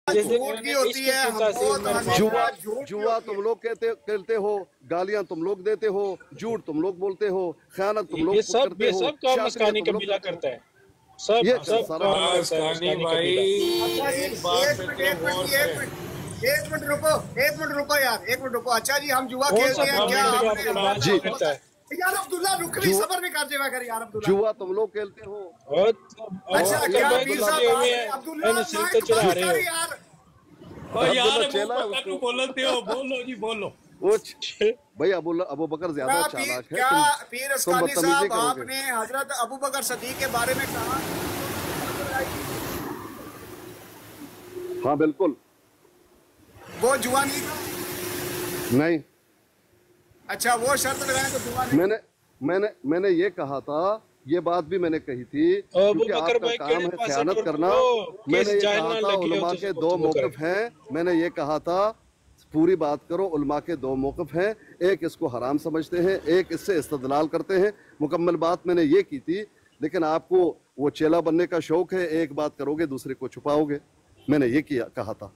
झूठ की होती है, जुआ जुआ तुम लोग खेलते हो, गालियां तुम लोग देते हो, झूठ तुम लोग बोलते हो, खयानत तुम लोग करते हो, सब काम मस्कानी कबीला करता है। सब ये सब काम मस्कानी भाई। एक मिनट रुको यार, एक मिनट रुको। अच्छा जी, हम जुआ खेलते हैं क्या? जी यार अब्दुल्ला रुक भी, सबर भी कर देवा कर यार अब्दुल्ला। जुआ तुम लोग खेलते हो। अच्छा क्या पीर साहब अब्दुल्ला माइक बंद कर यार। यार बोलते हो, बोलो जी बोलो। भाई अबू बकर ज्यादा चालाक है। क्या पीर अस्कानी साहब, आपने हजरत अबू बकर सदीक के बारे में कहा? हाँ बिल्कुल। वो जुआ नहीं था? नहीं। अच्छा, वो शर्त लगाए तो जुआ नहीं। मैंने ये कहा था, ये बात भी मैंने कही थी, क्योंकि आपका काम है खयानत करना। मैंने ये कहा था उलमा के दो मौक़िफ़ हैं। मैंने ये कहा था पूरी बात करो, उलमा के दो मौक़िफ़ हैं, एक इसको हराम समझते हैं, एक इससे इस्तदलाल करते हैं। मुकम्मल बात मैंने ये की थी, लेकिन आपको वो चेला बनने का शौक है, एक बात करोगे दूसरे को छुपाओगे। मैंने ये कहा था।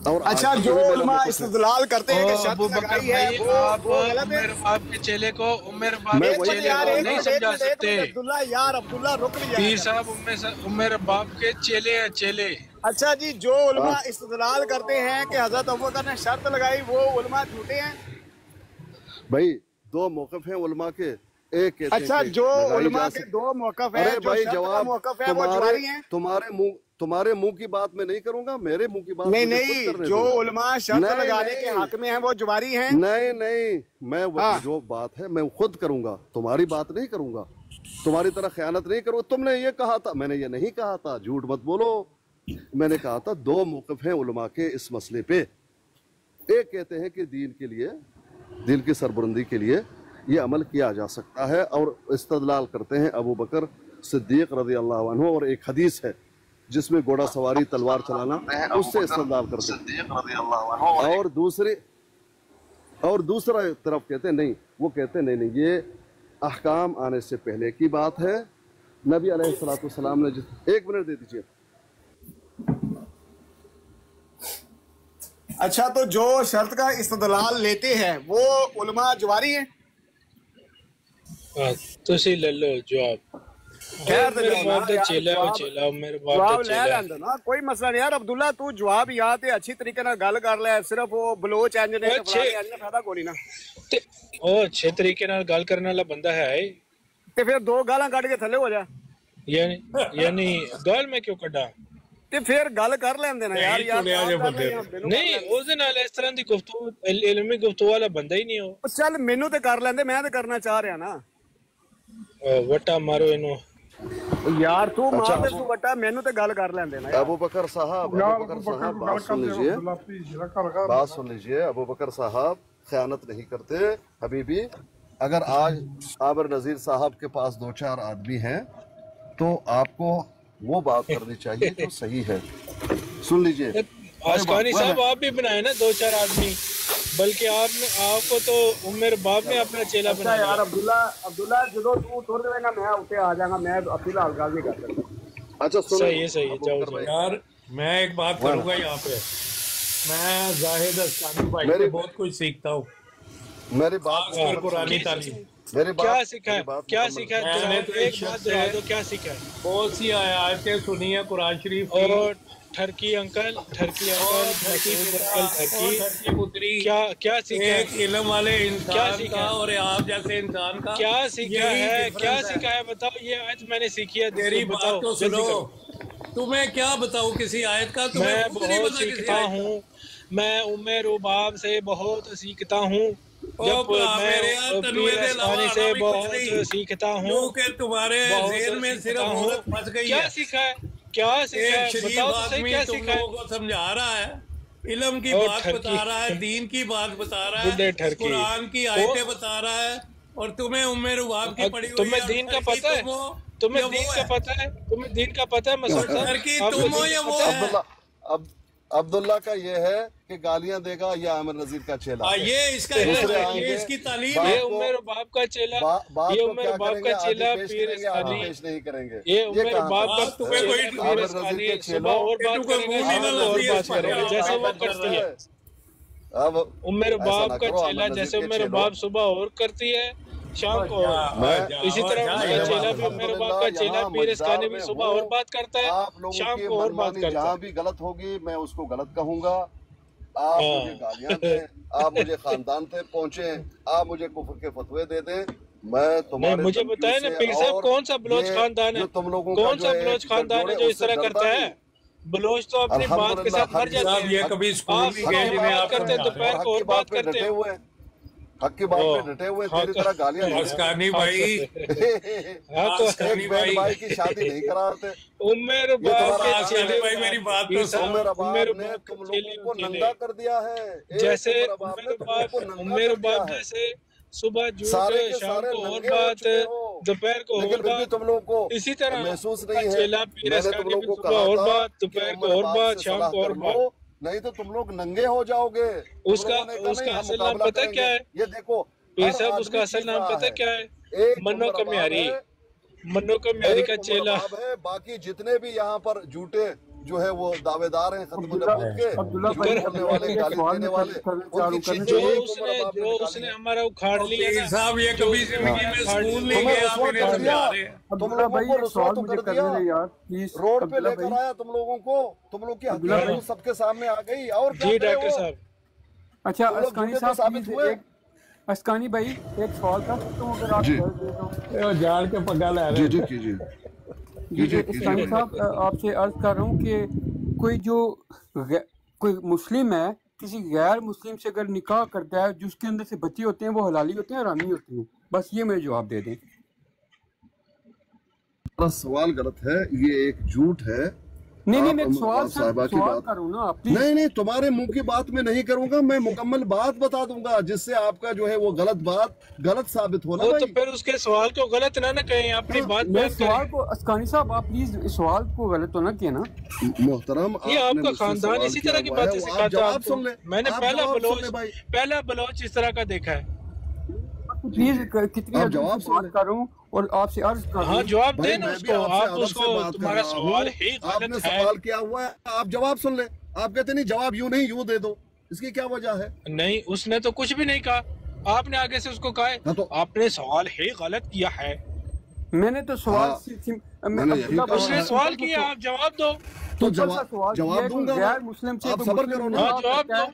और अच्छा, जो उलमा इस्तदलाल करते हैं कि शर्त लगाई है वो गलत है। आपके चेले को उमर बाप के चेले को नहीं समझा सकते। अब्दुल्ला यार, अब्दुल्ला रुक नहीं पीर साहब उमर बाप के चेले हैं, चेले। अच्छा जी, जो उलमा इस्तदलाल करते हैं कि हजरत अबू बकर ने शर्त लगाई, वो उलमा झूठे हैं? भाई दो मौक़िफ़ हैं उलमा के, एक अच्छा, जो उलमा के दो मौक़िफ़ हैं, भाई जवाब मौक़िफ़ है वो जुआरी हैं? तुम्हारे मुंह की बात में नहीं करूंगा, मेरे मुंह की बात नहीं, जो उलमा शर्त लगाने के हक में है वो जुआरी हैं? नहीं, मैं जो बात है मैं खुद करूंगा, तुम्हारी बात नहीं करूंगा, तुम्हारी तरह खयानत नहीं करूंगा। तुमने ये कहा था, मैंने ये नहीं कहा था, झूठ मत बोलो। मैंने कहा था दो मौक़िफ़ हैं उलमा के इस मसले पे। एक कहते हैं कि दीन के लिए, दीन की सरबुलंदी के लिए ये अमल किया जा सकता है, और इस्तदलाल करते हैं अबू बकर सिद्दीक रज़ी अल्लाह अन्हु, और एक हदीस है जिसमें घोड़ा सवारी तलवार चलाना, उससे इस्तदलाल करते हैं। और दूसरा तरफ कहते हैं नहीं, वो कहते हैं नहीं, ये अहकाम आने से पहले की बात है। नबी अलैहिस्सलाम ने एक मिनट दे दीजिए। अच्छा, तो जो शर्त का इस्तदलाल लेते हैं वो उलमा जुआरी हैं? तुसी ले लो जवाब। कोई मसला नहीं यार अब्दुल्ला, तू जवाब याद है, अच्छी तरीके ना गल कर ले। सिर्फ वो बलोच इंज ने फायदा कोई ना। ओ अच्छे तरीके नाल गल करने वाला बंदा है ते फिर दो गालां कट के थल्ले हो जा। यानी गाल में क्यों कड्डा? ते फिर गल कर लेंदे ना यार। नहीं, उस दिन इस तरह दी गुफ्तगू, इल्मी गुफ्तगू वाला बंदा ही नहीं हो। चल मेनू ते कर लेंदे, मैं ते करना चाह रहा ना। वटा मारो इनो यार, तू मार दे तू वटा, मेनू ते गल कर लेंदे ना। अबू बकर साहब बात सुन लीजिए। अबू बकर साहब खयानत नहीं करते हबीबी। अगर आज आबिर नजीर साहब के पास दो चार आदमी हैं तो आपको वो बात करनी चाहिए जो सही है। सुन लीजिए आसकानी साहब, आप भी बनाए ना दो चार आदमी, बल्कि आपको तो उमर बाप ने अपना चेला बनाया। यार अब्दुल्ला जो तू तुर देगा मैं उठे आ जाऊंगा, मैं फिलहाल गल नहीं कर सकता। अच्छा सही है जाओ यार, मैं एक बात करूंगा यहाँ पे। मैं जाहिद अस्कानी भाई से बहुत कुछ सीखता हूँ। मेरी बात पुरानी तालीम, क्या सीखा है? क्या सीखा है? एक बात दोहरा दो, क्या सीखा है? बहुत सी आयतें सुनी है कुरान शरीफ की। और ठरकी अंकल पुत्री, क्या सीखा है? एक इल्म वाले इंसान का और आप जैसे इंसान का क्या सीखा है? क्या सीखा है बताओ। ये आयत मैंने सीखी है, तेरी बात तो सुनो। तुम्हें क्या बताऊँ किसी आयत का? मैं बहुत सीखता हूँ, मैं उमर बाप से बहुत सीखता हूँ, जब मैं से बहुत सीखता हूँ, तुम्हारे जेल में सिर्फ फंस गई। क्या सीखा है? क्या सीखा है? बताओ तो सही, क्या सीखा है? को समझा रहा है, इल्म की बात बता रहा है, दीन की बात बता रहा है, कुरान की आयतें बता रहा है, और तुम्हें उम्र बाप की पड़ी हुई है। तुम्हें दीन का पता है? तुम्हें दीन का पता है? तुम्हें दीन का पता है? मसूद साहब, तुम हो या वो है? अब्दुल्ला का ये है कि गालियां देगा ये आमिर नजीर का चेला। ये इसका दूसरे ये आएंगे, इसकी तालीम ये है। उमर बाप का चेला, बात ये को उमर क्या बाप करेंगे, का आधी चेला पेश पीर करेंगे, आधी इस्कानी, पेश नहीं करेंगे। ये उमर कहाँ बाप था? का तुम्हें कोई चेला आमिर पीर नजीर इस्कानी के सुबह चेलों और बात तुमको करेंगे, मुंह नहीं शाम लगा को और दिया बात इसका करेंगे, क्या जैसे वो बात कर करती रहा है। अब उमर ऐसा बाप ना का करो, चेला आमिर जैसे नजीर के उमर चेलों। बाप सुबह और करती है, शाम को और। मैं इसी तरह उसका चेला भी उमर बाप का चेला पीर इस्कानी भी सुबह और बात करता है, आप लोगों शाम की को और बात मनमानी करता जहाँ है। भी गलत होगी मैं उसको गलत कहूंगा। आप मुझे गालियां दें, आप मुझे खानदान पे पहुंचे, आप मुझे कुफ्र के फतवे दे दें, मैं नहीं, तुम्हारे मुझे धमकियों बताया ना से पीर साहब और कौन सा बलोच ये खानदान है, जो तुम लोगों का कौन जो सा है बलोच खानदान है जो इस तरह करता है। बलोच तो अपनी बात के साथ मर जाते साहब, हैं। ये कभी स्कूल आप नहीं गए सुबह जिन्हें बात आप करते हैं, समझा रहे दोपहर हक को की और बात बात पे करते डटे हैं। हुए हैं, हक की बात पे डटे हुए हैं, तेरी तरह गालियां हैं। अस्कानी भाई, अस्कानी एक बहन भाई, भाई की शादी नहीं कराते। उमर ये बाप तुम्हारा के अस्कानी चेले, भाई मेरी बात तो पीर सुन। साहब, उमर उमर अबाब ने बाप तुम के लोगों चेले को चेले। नंगा कर दिया है। एक जैसे उमर अबाब ने तुम लोगों को नंगा उमर कर दिया बाप है। जैसे सुबह झूठ, सारे के शाम सारे को और नंगे हो बात, चुके हो, दोपहर को लेकिन और फिर भी बात। तुम लोगों को इसी तरह महसूस नहीं है। चेला पीर मैंने तुम इस्कानी लोगों भी को सुबह कहा और था बात, कि दोपहर उमर को और अबाब बात, से शाम सलाह को और कर बात। लो, नहीं तो तुम लोग नंगे हो जाओगे। तुम उसका लोगों ने कहा उसका नहीं हम असल नाम मुकाबला पता क्या करेंगे। है ये देखो पीर हर साहब, आदमी उसका असल जीत नाम रहा पता क्या है? एक मन्नो उमर का अबाब म्यारी, है, मन्नो का म्यारी का एक उमर चेला। अबाब है, बाकी जितने भी यहाँ पर झूठे जो है वो दावेदार हैं खत्म नबूत के, झूठ बोलने वाले, गाली देने वाले, उनकी चीजें जो एक उमर उसने अबाब जो ने उसने निकाली है। हमारा उखाड़ लिया पीर ना, साहब, ये जो कभी उसने जिंदगी हमारा में उखाड़ स्कूल लिया। नहीं तुम्हें गए, आप रुसवा इन्हें कर दिया, समझा रहे हैं। तुम लोगों भाई को एक रुसवा सवाल तो मुझे कर करने दिया, दे यार प्लीज। रोड पे अब्दुल्ला लेकर भाई, आया तुम लोगों को, तुम लोग की अब्दुल्ला भाई, हकीकत सबके सामने आ गई। और क्या जी करे डॉक्टर वो? साहब, अच्छा तुम लोग अस्कानी झूठे तो साहब साबित प्लीज हुए। एक अस्कानी भाई एक सवाल कर सकता हूँ अगर आप जी। इजाज़त दे तो। झाड़ के पका ला जी जी कीजिए कीजिए अस्कानी साहब आपसे अर्ज कर रहा हूँ कि कोई जो कोई मुस्लिम है किसी गैर मुस्लिम से अगर निकाह करता है जिसके अंदर से बच्चे होते हैं वो हलाली होते हैं हरामी होते हैं, बस ये मुझे जवाब दे दें। सवाल गलत है, ये एक झूठ है। नहीं आप मैं सवाल साहिबा की सवाल बात करूँ ना आप प्लीज। नहीं तुम्हारे मुंह की बात मैं नहीं करूंगा, मैं मुकम्मल बात बता दूंगा जिससे आपका जो है वो गलत बात गलत साबित होना वो भाई। तो फिर उसके सवाल को गलत ना कहें, अपनी बात मैं बयान सवाल करें। को अस्कानी साहब आप प्लीज इस सवाल को गलत तो ना किया ना। मोहतरम ये आपने आपका मुझसे खानदान सवाल इसी किया तरह की हुआ है, बातें वो आप सिखाता है जवाब आपको। सुन ले। मैंने आप पहला जवाब सुन ले भाई। बलोच इस तरह का देखा है। प्लीज कितनी आप अदब जवाब से सुन बात ले। कर रहा हूँ और आपसे अर्ज कर रहा हाँ हूँ। जवाब भाई देना मैं भी उसको, आपसे आप अदब से उसको, बात कर तुम्हारा रहा हूँ। सवाल ही आपने गलत है। सवाल किया हुआ है, आप जवाब सुन ले। आप कहते नहीं जवाब यूं नहीं यूं दे दो, इसकी क्या वजह है? नहीं उसने तो कुछ भी नहीं कहा, आपने आगे से उसको कहा हाँ तो आपने सवाल ही गलत किया है। मैंने तो सवाल हाँ, मैंने यही कहा उसने है। सवाल किया, आप जवाब दो। तो सिंपल सा सवाल जवाब ये दूंगा गैर मैं। मुस्लिम से आप कोई सब्र मुस्लिम करो ना। निकाह हाँ, जवाब करता है,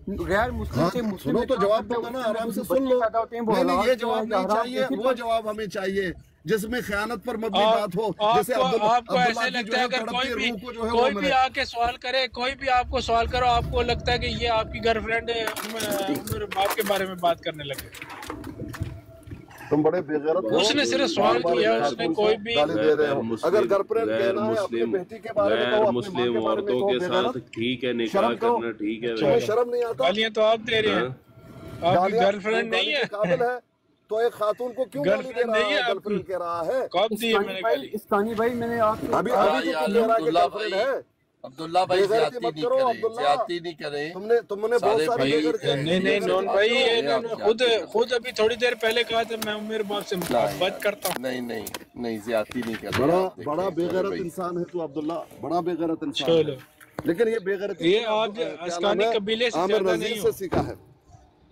गैर मुस्लिम हाँ, से मुस्लिम सुनो तो निकाह जवाब करता है, दूंगा ना, उसके आराम से बच्चे सुन लो। पैदा होते हैं, वो नहीं हलाल ये हैं जवाब या नहीं हराम, चाहिए, इसी वो पर जवाब हमें चाहिए जिसमें खयानत पर मबनी आप- बात हो। जैसे आपको ऐसे लगता है अगर तड़पती कोई भी रूह को जो है वो कोई भी मिले। आके सवाल करे, कोई भी आपको सवाल करो, आपको लगता है कि ये आपकी गर्लफ्रेंड उमर बाप के बारे में बात करने लगे। तुम बड़े बेगैरत हो। उसने सिर्फ सवाल बार-बार किया, खातून उसने को कोई भी गाली दे रहे हो। अगर गर्लफ्रेंड कहना है अपनी बेटी के बारे में कहो, अपनी माँ मुस्लिम के बारे में औरतों कहो के साथ बेगैरत। ठीक है, निकाह शर्म करो। करना ठीक है। तुम्हें शर्म नहीं आता? गालियां तो आप दे रहे हैं, आपकी गालियां गर्लफ्रेंड नहीं गाली है। के काबिल है तो एक खातून को क्यों गाली दे गर्लफ्रेंड रहा नहीं है? है आपकी। गर्लफ्रेंड कह रहा है। कब दी है मैंने गाली? इस्कानी भाई मैंने आपसे अभी तो कह रहा है कि गर्लफ्रेंड है। अब्दुल्ला भाई बेगैरती ज्यादती मत नहीं करो, करें, अब्दुल्ला। ज्यादती नहीं करें। तुमने बहुत सारे सारी भाई- बेगैरती नहीं नॉन भाई, ये इन्होंने खुद अभी थोड़ी देर पहले कहा था मैं उमर बाप से मोहब्बत करता हूँ। नहीं ज्यादती नहीं कर बड़ा रहे। बड़ा बेगैरत इंसान है तू अब्दुल्ला, बड़ा बेगैरत इंसान चलो है। लेकिन ये बेगैरती ये आप अस्कानी कबीले से आमिर ज्यादा नजीर नहीं से हो। सीखा है।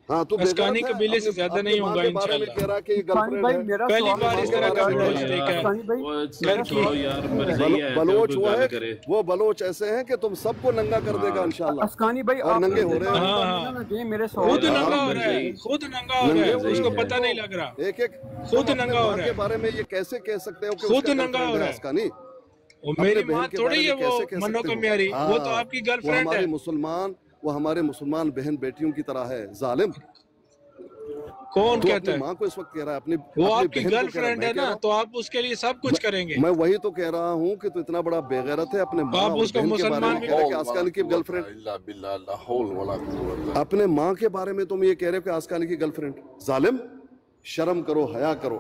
हाँ तू अस्कानी बेगैरत है, कबीले से अपनी- ज्यादा अपनी नहीं माँ होगा के बारे में इंशाल्लाह। कह रहा कि ये इस्कानी गर्लफ्रेंड भाई है। मेरा पहली सवाल बार इस तरह का बलोच बलोच देखा है। इस्कानी भाई वो घर की- छोड़ो यार, मर्जी है बलोच कोई वो गाली है, करे। वो बलोच ऐसे हैं कि तुम सबको नंगा कर देगा इंशाल्लाह। अस्कानी भाई और आप नंगे हो रहे हैं। हाँ, ना दें मेरे खुद सवाल नंगा हो रहा है, खुद नंगा हो रहा है, नंगे उसको हो रहे पता हैं। नहीं लग रहा। एक एक खुद तुम अपने नंगा हो माँ रहा के है। बारे में ये कैसे कह सकते हो कि खुद उसका नंगा गर्लफ्रेंड हो रहा है है। अस्कानी? वो अपने मेरी बहन माँ के थोड़ी बारे है, में वो कैसे कह मनो सकते को हो? म्यारी, हाँ, वो तो आपकी वो गर्लफ्रेंड हमारी है। मुसलमान, वो हमारे मुसलमान बहन बेटियों की तरह है। जालिम कौन तू कहता अपनी है? माँ को इस वक्त कह रहा है, अपनी वो अपनी आपकी बहन को कह रहा है, गर्लफ्रेंड मैं है कह ना, रहा हूँ। तो आप उसके लिए सब कुछ करेंगे। मैं वही तो कह रहा हूँ कि तू इतना बड़ा बेगैरत है, अपने माँ आप और उसको बहन के बारे मुसलमान में भी- कह रहा है कि आस्कानी की गर्लफ्रेंड। अपने माँ के बारे में तुम ये कह रहे हो कि आस्कानी की गर्लफ्रेंड। जालिम, शर्म करो, हया करो।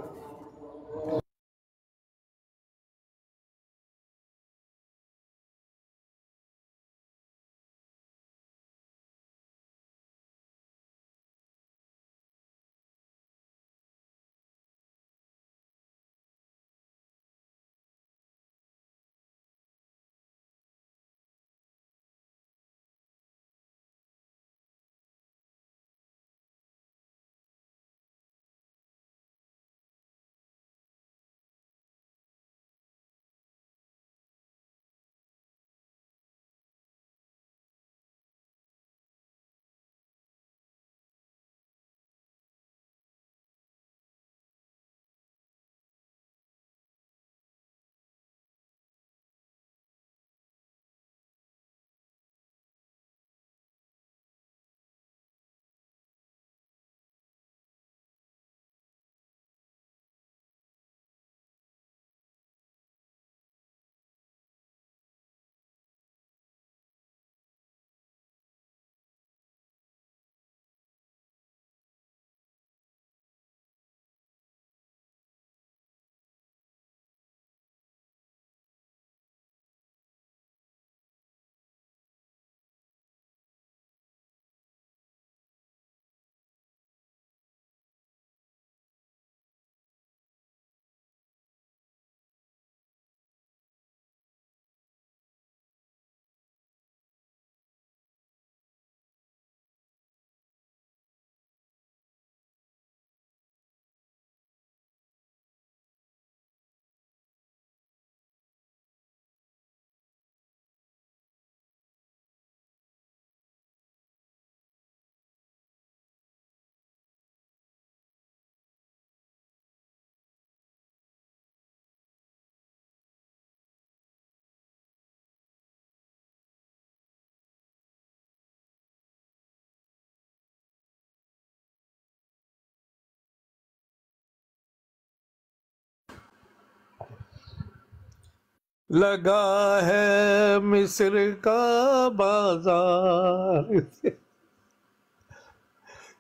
लगा है मिस्र का बाजार।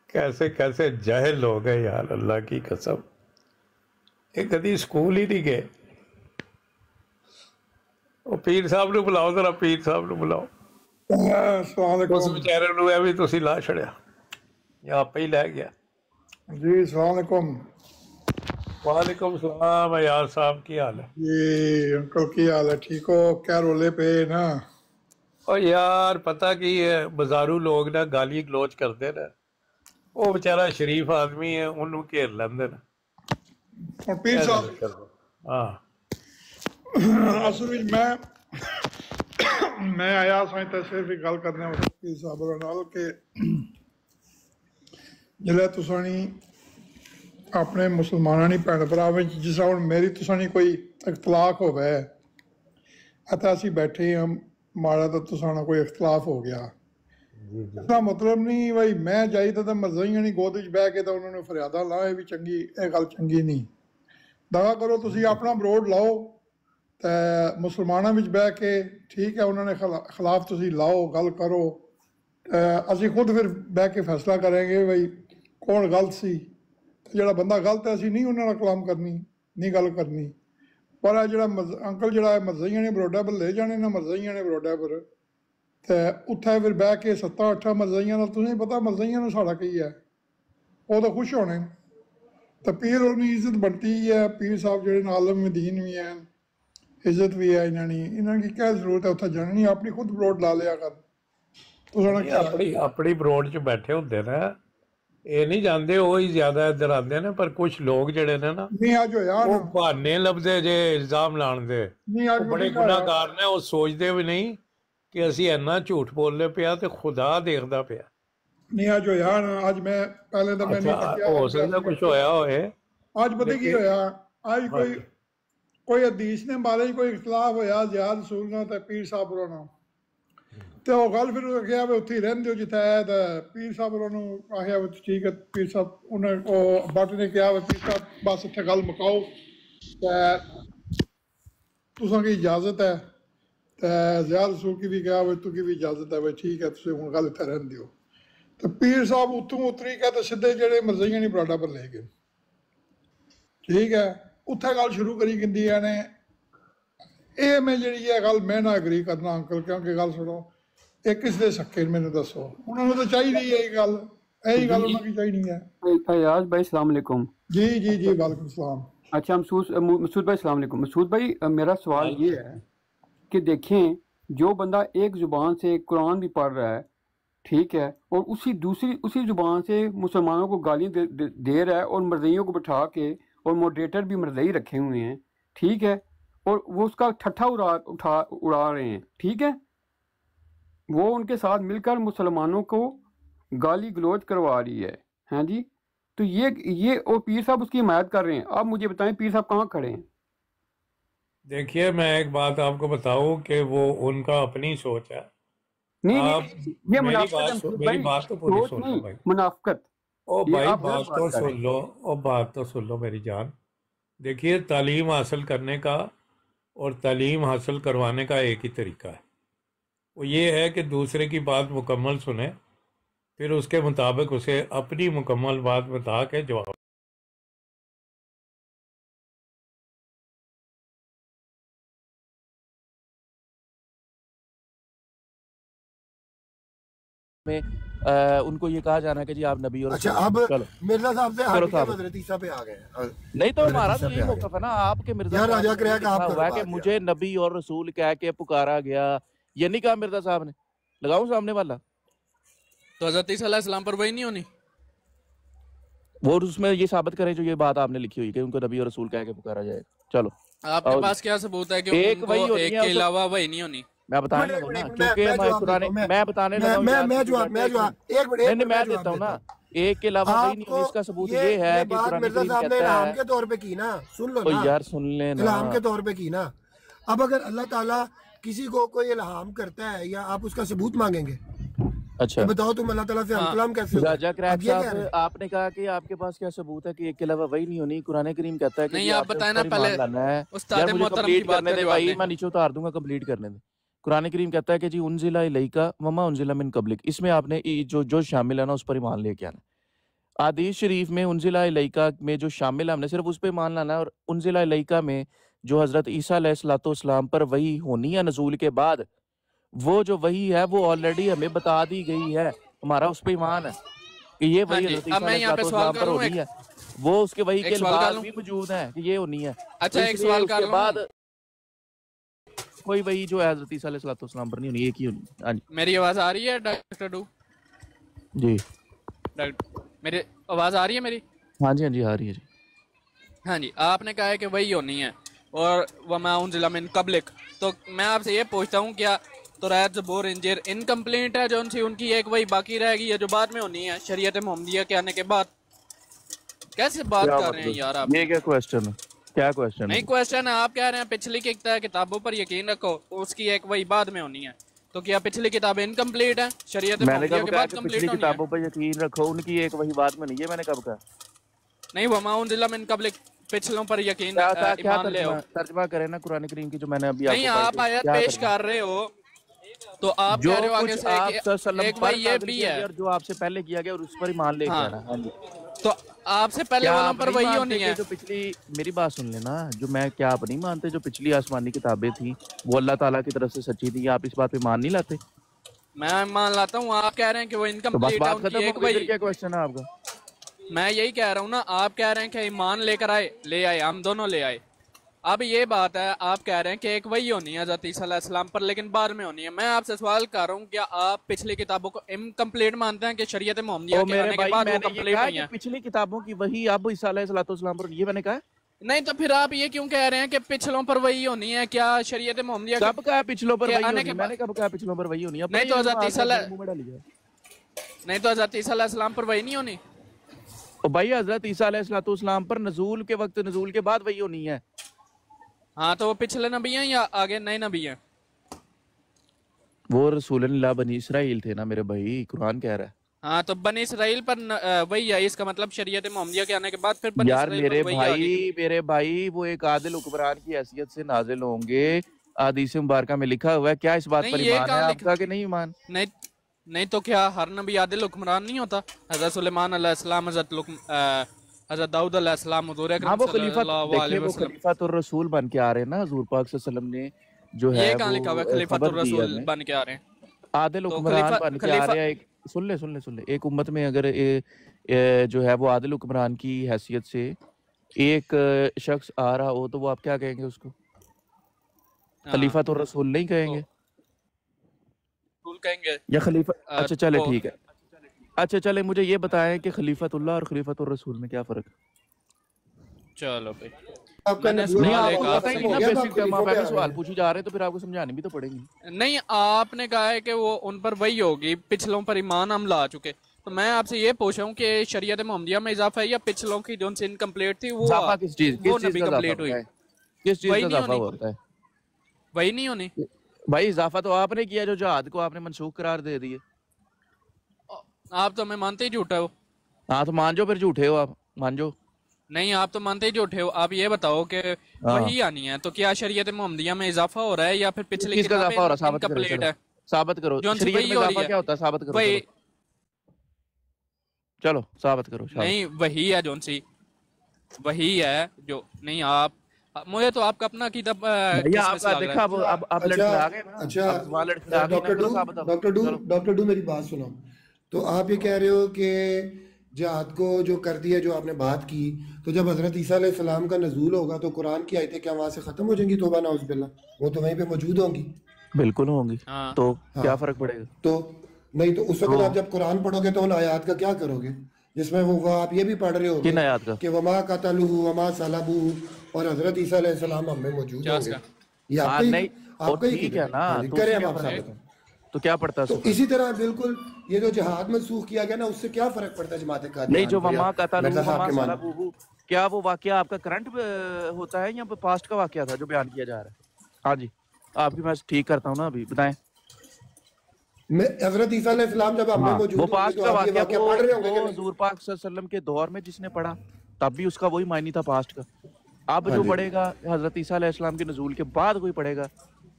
कैसे कैसे जाहिल हो गए यार, अल्लाह की कसम। ये कभी स्कूल ही नहीं गए। ਉਹ ਪੀਰ ਸਾਹਿਬ ਨੂੰ ਬੁਲਾਓ, ਜ਼ਰਾ ਪੀਰ ਸਾਹਿਬ ਨੂੰ ਬੁਲਾਓ। ਉਸ ਵਿਚਾਰੇ ਨੂੰ ਇਹ ਵੀ ਤੁਸੀਂ ਲਾ ਛੜਿਆ ਜਾਂ ਆਪੇ ਹੀ ਲੈ ਗਿਆ ਜੀ। अस्सलाम वालेकुम। वालेकुम सलाम यार साहब, की हाल है जी अंकल, की हाल है? ठीक हो? क्या रोले पे ना? और यार पता की है, बाजारू लोग ना गाली गलोच करते ना, वो बेचारा शरीफ आदमी है, उन्होंने घेर लेंदे ना। और पीर साहब, हाँ असल में मैं आया सां ते सिर्फ एक गल करने वास्ते पीर साहब नाल के जिले तुसानी अपने मुसलमाना नी भैन भरा जिस हम मेरी तुसानी कोई इख्तलाफ होवे अते असी बैठे हम माड़ा तो तुसाना कोई इख्तलाफ हो गया, इसका मतलब नहीं भाई मैं जाई तो मरजाइयां नहीं गोद च बह के तो उन्होंने फरियादा ला, ये भी चंगी, ये गल चंगी नहीं। दवा करो तुसी अपना बरोड लाओ तो मुसलमाना विच बह के, ठीक है, उन्होंने खिलाफ तुसी लाओ, गल करो, असी खुद फिर बह के फैसला करेंगे भाई कौन गलत सी। ਜਿਹੜਾ ਬੰਦਾ ਗਲਤ ਹੈ ਅਸੀਂ ਨਹੀਂ ਉਹਨਾਂ ਨਾਲ ਕਲਾਮ ਕਰਨੀ, ਨਹੀਂ ਗੱਲ ਕਰਨੀ। ਪਰ ਆ ਜਿਹੜਾ ਅੰਕਲ ਜਿਹੜਾ ਮਰਜ਼ਾਈਆਂ ਨੇ ਬਰੋਡਾ ਪਰ ਲੈ ਜਾਣੇ ਨਾ, ਮਰਜ਼ਾਈਆਂ ਨੇ ਬਰੋਡਾ ਪਰ ਤੇ ਉੱਥੇ ਫਿਰ ਬਹਿ ਕੇ 7-8 ਮਰਜ਼ਾਈਆਂ ਨਾਲ, ਤੁਸੀਂ ਪਤਾ ਮਰਜ਼ਾਈਆਂ ਨੂੰ ਸਾਡਾ ਕੀ ਹੈ, ਉਹ ਤਾਂ ਖੁਸ਼ ਹੋਣੇ। ਤਾਂ ਪੀਰ ਉਹਨੂੰ ਇੱਜ਼ਤ ਬਣਦੀ ਹੈ, ਪੀਰ ਸਾਹਿਬ ਜਿਹੜੇ ਆਲਮ ਦੀਨ ਵੀ ਹੈ, ਇੱਜ਼ਤ ਵੀ ਹੈ ਇਹਨਾਂ ਦੀ, ਇਹਨਾਂ ਦੀ ਕੀ ਜ਼ਰੂਰਤ ਹੈ ਉੱਥੇ ਜਾਣੀ? ਆਪਣੀ ਖੁਦ ਬਰੋਡ ਲਾ ਲਿਆ ਕਰ। ਤੁਸੀਂ ਆਪਣੀ ਬਰੋਡ 'ਚ ਬੈਠੇ ਹੁੰਦੇ ਨਾ, ਇਹ ਨਹੀਂ ਜਾਂਦੇ, ਉਹ ਹੀ ਜ਼ਿਆਦਾ ਇੱਧਰ ਆਉਂਦੇ ਨੇ। ਪਰ ਕੁਝ ਲੋਕ ਜਿਹੜੇ ਨੇ ਨਾ, ਨਹੀਂ ਅੱਜ ਹੋਇਆ ਉਹ ਬਹਾਨੇ ਲੱਭਦੇ ਜੇ ਇਲਜ਼ਾਮ ਲਾਉਣ ਦੇ, ਉਹ ਬੜੇ ਗੁਨਾਹਗਾਰ ਨੇ। ਉਹ ਸੋਚਦੇ ਵੀ ਨਹੀਂ ਕਿ ਅਸੀਂ ਇੰਨਾ ਝੂਠ ਬੋਲਦੇ ਪਿਆ ਤੇ ਖੁਦਾ ਦੇਖਦਾ ਪਿਆ। ਨਹੀਂ ਅੱਜ ਹੋਇਆ ਨਾ, ਅੱਜ ਮੈਂ ਪਹਿਲੇ ਤਾਂ ਮੈਨੂੰ ਹੋ ਸਕਦਾ ਕੁਝ ਹੋਇਆ ਹੋਏ। ਅੱਜ ਪਤਾ ਕੀ ਹੋਇਆ, ਅੱਜ ਕੋਈ ਹਦੀਸ ਨੇ ਬਾਰੇ ਕੋਈ ਇਖਤਲਾਫ ਹੋਇਆ ਜ਼ਿਆਦ ਰਸੂਲ ਨਾਲ ਤੇ ਪੀਰ ਸਾਹਿਬ ਹੋਰਾਂ ਨਾਲ, ਤੇ ਉਹ ਗੱਲ ਫਿਰ ਕਿਹਾ ਵੀ ਉੱਥੇ ਰਹਿੰਦੇ ਹੋ ਜਿੱਥੇ ਹੈ, ਤਾਂ ਪੀਰ ਸਾਹਿਬ ਹੋਰਾਂ ਨੂੰ ਆਖਿਆ ਵੀ ਠੀਕ ਹੈ। ਪੀਰ ਸਾਹਿਬ ਉਹਨੇ ਉਹ ਬੱਟ ਨੇ ਕਿਹਾ ਵੀ ਪੀਰ ਸਾਹਿਬ ਬਸ ਇੱਥੇ ਗੱਲ ਮੁਕਾਓ ਤੇ ਤੁਸਾਂ ਕੀ ਇਜਾਜ਼ਤ ਹੈ, ਤੇ ਜ਼ਿਆਦ ਰਸੂਲ ਕੀ ਵੀ ਕਿਹਾ ਵੀ ਤੂੰ ਕੀ ਵੀ ਇਜਾਜ਼ਤ ਹੈ, ਵੀ ਠੀਕ ਹੈ ਤੁਸੀਂ ਹੁਣ ਗੱਲ ਇੱਥੇ ਰਹਿੰਦੇ ਹੋ। ਤੇ ਪੀਰ ਸਾਹਿਬ ਉੱਥੋਂ ਉਤਰੀ ਕੇ ਤੇ ਸਿੱਧੇ ਜਿਹੜੇ ਮਰਜ਼ਾਈਆਂ ਨਹੀਂ ਬਰਾਡਾ ਪਰ ਲੈ ਗਏ, ਠੀਕ ਹੈ। ਉੱਥੇ ਗੱਲ ਸ਼ੁਰੂ ਕਰੀ ਕਹਿੰਦੀਆਂ ਨੇ, ਇਹ ਮੈਂ ਜਿਹੜੀ ਹੈ ਗੱਲ ਮੈਂ ਨਾ ਐਗਰੀ ਕਰਨਾ ਅੰਕਲ, ਕਿਉਂਕਿ ਗੱਲ ਸੁਣੋ, ਇਹ ਕਿਸ ਦੇ ਸੱਕੇ ਮੈਨੂੰ ਦੱਸੋ, ਉਹਨਾਂ ਨੂੰ ਤਾਂ ਚਾਹੀਦੀ ਹੈ ਇਹ ਗੱਲ, ਇਹੀ ਗੱਲ ਉਹਨਾਂ की ਚਾਹੀਦੀ है। फयाज भाई अस्सलाम वालेकुम। जी जी जी वालेकुम सलाम। अच्छा मसूद भाई अस्सलाम वालेकुम। मसूद भाई मेरा सवाल ये है कि देखें, जो बंदा एक ज़ुबान से कुरान भी पढ़ रहा है, ठीक है, और उसी ज़ुबान से मुसलमानों को गाली दे रहा है, और मरज़इयों को बिठा के, और मॉडरेटर भी मरज़ई रखे हुए हैं, ठीक है, और वो उसका ठट्ठा उड़ा रहे हैं, ठीक है, वो उनके साथ मिलकर मुसलमानों को गाली गलौज करवा रही है। हाँ जी, तो ये और पीर साहब उसकी हिमायत कर रहे हैं। आप मुझे बताएं पीर साहब कहाँ खड़े हैं? देखिए मैं एक बात आपको बताऊं कि वो उनका अपनी सोच है। नहीं, ये मेरी बात तो पूरी सुन लो भाई, मुनाफिकत। ओ भाई बात तो सुन लो, और बात तो सुन लो मेरी जान। देखिए तालीम हासिल करने का और तालीम हासिल करवाने का एक ही तरीका है, वो ये है कि दूसरे की बात मुकम्मल सुने, फिर उसके मुताबिक उसे अपनी मुकम्मल बात बता के जवाब। में उनको ये कहा जाना है कि जी आप नबी और अच्छा, अब मिर्जा साहब से हट के हज़रत ईसा पे आ गए। नहीं तो हमारा तो यही मौक़िफ़ है ना, आपके मिर्जा राजा करेगा कि आप हुआ कि मुझे नबी और रसूल कह के पुकारा गया, ये नहीं कहा मिर्जा साहब ने। लगाऊं सामने वाला, तो हज़रत ईसा अलैहिस्सलाम पर वही नहीं होनी, वो उसमें ये साबित करें जो ये बात आपने लिखी हुई कि उनको नबी और रसूल कह के पुकारा जाएगा। चलो आपके पास क्या सबूत है कि एक वही एक के अलावा वही नहीं होनी? मैं बताने लगूं ना, क्योंकि मैं बताने लगा हूं, मैं देता हूं ना, एक के अलावा वही नहीं होनी। इसका सबूत ये है कि कुरान करीम कहता है, इल्हाम के तौर पे की ना, सुन लो ना यार, सुन ले ना, इल्हाम के तौर पे की ना। अब अगर अल्लाह ताला किसी को कोई इल्हाम करता है या आप उसका सबूत मांगेंगे? अच्छा तो बताओ तुम अल्लाह ताला से हमकलाम कैसे हो? राजा क्रैक साहब, आपने कहा कि आपके पास क्या सबूत है कि एक के अलावा वही नहीं होनी? कुरान करीम कहता है कि नहीं, आप बताएं ना पहले उस्ताद मोहतरम की बात करने दे भाई, मैं नीचे उतार दूंगा, कंप्लीट करने दे। कुरान करीम कहता है कि जी उनजिला इलैका वमा उनजिला मिन कब्लिक, इसमें आपने जो शामिल है ना उस पर ईमान लेके आना। हदीस शरीफ में उनजिला इलैका में जो शामिल है हमने सिर्फ उस पर ईमान लाना है, और उनजिला इलैका में जो हजरत ईसा अलैहिस्सलाम पर वही होनी है नजूल के बाद, वो जो वही है वो ऑलरेडी हमें बता दी गई है, हमारा उस पर ईमान है कि ये वही हजरत ईसा अलैहिस्सलाम पर होनी है। वो उसके वही के बाद भी मौजूद है कि ये होनी है। अच्छा, एक सवाल कर बाद कोई वही जो है हजरत ईसा अलैहिस्सलाम पर नहीं होनी, एक ही होनी। हाँ जी, मेरी आवाज आ रही है डॉक्टर डू? जी मेरी आवाज आ रही है मेरी? हाँ जी, हाँ जी, आ रही है जी। हाँ जी, आपने कहा है कि वही होनी है और वमा उनजिला मिन कब्लिक, तो मैं आपसे ये पूछता हूँ क्या तौरात ज़बूर इंजील इनकम्प्लीट है जो उनकी एक वही बाकी रहेगी है जो बाद में होनी है शरीयत मोहम्मदिया के आने के बाद? कैसे बात कर रहे हैं यार आप? ये क्या क्वेश्चन है? क्या क्वेश्चन नहीं क्वेश्चन है, आप कह रहे हैं पिछली की किताबों पर यकीन रखो, उसकी एक वही बाद में होनी है, तो क्या पिछली किताबें इनकम्प्लीट है शरीयत मोहम्मदिया के बाद कंप्लीट होनी है? किताबों पर यकीन रखो, उनकी एक वही बात में नहीं है, मैंने कब कहा? नहीं, वमा उनजिला मिन कब्लिक पिछलों पर यकीन ईमान ले आओ। तर्जुमा करें ना कुरान करीम की जो मैंने अभी नहीं, आप आयत पेश कर रहे हो तो आप कह रहे हो आगे से एक भाई ये भी है जो आपसे पहले किया गया और उस पर ईमान लेके आना। हाँ जी, तो आपसे पहले वालों पर वही होनी है जो पिछली, मेरी बात सुन लेना, जो मैं क्या आप नहीं मानते जो पिछली आसमानी किताबें थी वो अल्लाह ताला की तरफ से सच्ची थी, आप इस बात पे मान नहीं लाते? मैं मान लाता हूँ, आप कह रहे हैं कि वो इनकम्प्लीट है उनकी एक वही। क्या क्वेश्चन है आपका? मैं यही कह रहा हूँ ना, आप कह रहे हैं कि ईमान लेकर आए, ले आए, हम दोनों ले आए। अब ये बात है, आप कह रहे हैं कि एक वही होनी है हज़रत ईसा अलैहिस्सलाम पर लेकिन बाद में होनी है। मैं आपसे सवाल कर रहा हूँ, क्या आप पिछली किताबों को इनकम्प्लीट मानते हैं कि शरीयत मोहम्मदिया के आने के बाद वो कंप्लीट नहीं है? पिछली किताबों की वही अब ईसा अलैहिस्सलाम पर, ये मैंने कहा नहीं, तो फिर आप ये क्यों कह रहे हैं कि पिछलों पर वही होनी है? क्या शरीयत मोहम्मदिया कब कहा पिछलों पर वही होनी है? मैंने कब कहा पिछलों पर वही होनी है? नहीं तो हज़रत ईसा अलैहिस्सलाम पर वही नहीं होनी? भाई हजरत ईसा अलैहिस्सलाम पर नजूल के वक्त, नजूल के बाद वही होनी है। हाँ, तो वो पिछले नबी हैं या आगे नए नबी हैं? वो रसूलुल्लाह बनी इसराइल थे ना मेरे भाई, कुरान कह रहा है। हाँ, तो बनी इसराइल पर वही है, इसका मतलब शरीयत मोहम्मदिया के आने के बाद फिर बनी यार मेरे भाई वो एक आदिल हुक्मरान की हैसियत से नाजिल होंगे, हदीस मुबारका में लिखा हुआ है। क्या इस बात पर ईमान है आपका कि नहीं ईमान? नहीं तो क्या हर नबी आदिल हुक्मरान नहीं होता? हज़रत सुलेमान अलैहिस्सलाम, हज़रत दाऊद अलैहिस्सलाम, हुज़ूर अकरम सल्लल्लाहु अलैहि वसल्लम खलीफातुर रसूल बन के आ रहे हैं ना, हुज़ूर पाक सल्लल्लाहु अलैहि वसल्लम ने जो है, ये कहाँ लिखा हुआ है खलीफातुर रसूल बन के आ रहे हैं? आदिल हुक्मरान बन के आ रहे हैं। सुन ले, एक उम्मत में अगर जो है वो आदिल हुक्मरान की हैसियत से एक शख्स आ रहा हो तो वो आप क्या कहेंगे उसको? खलीफातुर रसूल नहीं कहेंगे? कहेंगे या खलीफा? अच्छा चले ठीक है, अच्छा चले मुझे ये बताएं कि खलीफतुल्लाह और खलीफतुर रसूल में क्या फर्क है? चलो भाई, आपका सवाल पूछी जा रहे तो फिर आपको समझानी भी तो पड़ेगी। नहीं, आपने कहा है कि वो उन पर वही होगी, पिछलों पर ईमान हम ला चुके, तो मैं आपसे ये पूछ रहा हूँ कि शरीयत मोहम्मदिया में इजाफा है या पिछलों की जो इनकम्प्लीट थी वो किस चीज कंप्लीट हुई? किस चीज का इजाफा होता है? वही नहीं होनी भाई, इजाफा तो आपने किया जो जहाद को आपने मनसूख करार दे दिए। आप तो मैं मानते ही झूठे हो। हाँ तो मान जाओ, फिर झूठे हो आप, मान जाओ। नहीं, आप तो मानते ही झूठे हो। आप ये बताओ कि वही आनी है, तो क्या शरीयत मोहम्मदिया में इजाफा हो रहा है या फिर पिछले किसका इजाफा हो रहा है? कंप्लीट है, साबित करो। शरीयत में इजाफा क्या होता है? साबित करो, चलो साबित करो। नहीं, वही है जोन सी, वही है जो नहीं। आप मुझे तो आपका अपना किताब देखा अब लड़खड़ा गए ना। अच्छा डॉक्टर डू मेरी बात सुनो। तो आप ये कह रहे हो कि जिहाद को जो कर दिया, जो आपने बात की, तो जब हजरत ईसा अलैहिस्सलाम का नज़ूल होगा तो कुरान की आयतें क्या वहाँ से खत्म हो जाएंगी? तौबा नाउज़ बिल्लाह, वो तो वहीं पे मौजूद होंगी। बिल्कुल होंगी। तो क्या फर्क पड़ेगा? तो नहीं, तो उस वक्त आप जब कुरान पढ़ोगे तो उन आयात का क्या करोगे जिसमें वो आप ये भी पढ़ रहे हो किन आयत का? कि वमा कतलुहु वमा सलबुहु और हजरत ईसा अलैहिस्सलाम हम में मौजूद होंगे। ये आपका ही ठीक है ना, करें आप साबित। तो क्या पड़ता है? तो इसी तरह बिल्कुल ये जो जिहाद मनसूख किया गया ना, उससे क्या फर्क पड़ता है जमात कादियान? नहीं, जो वमा कतलुहु वमा सलबुहु, क्या वो वाकया आपका करंट होता है या पास्ट का वाकया था जो बयान किया जा रहा है? हाँ जी, आपकी मैं ठीक करता हूँ ना, अभी बताएं। हजरत ईसा अलैहिस्सलाम जब हमने मौजूद वो पास्ट का वाकया पढ़ रहे होंगे वो हुजूर पाक सल्लल्लाहु अलैहि वसल्लम के दौर में जिसने पढ़ा तब भी उसका वही मायने था पास्ट का। अब जो पढ़ेगा हजरत ईसा अलैहिस्सलाम के नज़ूल के बाद कोई पढ़ेगा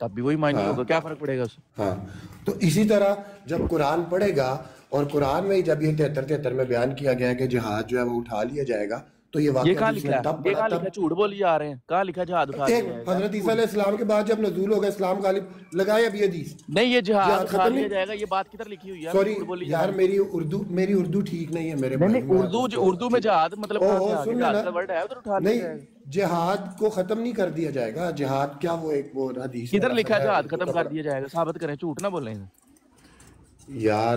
तब भी वही मायने होगा, क्या फर्क पड़ेगा उससे। हाँ, तो इसी तरह जब कुरान पढ़ेगा और कुरान में जब ये 73 में बयान किया गया है कि जिहाद जो है वो उठा लिया जाएगा, तो ये वाकया कहाँ लिखा है? ये कहाँ लिखा? झूठ बोली जा रहे हैं, कहाँ लिखा जिहाद उठा लिया जाएगा? हजरत ईसा अलैहिस्सलाम के बाद जब नज़ूल होगा इस्लाम गालिब लगाए अभी हदीस नहीं, ये जिहाद उठा लिया जाएगा, ये बात किधर लिखी हुई है? सॉरी यार, मेरी उर्दू ठीक नहीं है मेरे भाई। उर्दू में जिहाद मतलब वर्ड है उधर उठा लिया जाएगा। जिहाद को खत्म नहीं कर दिया जाएगा। जिहाद क्या वो एक वो हदीस किधर लिखा है जिहाद खत्म कर दिया जाएगा? साबित करें, झूठ ना बोलें यार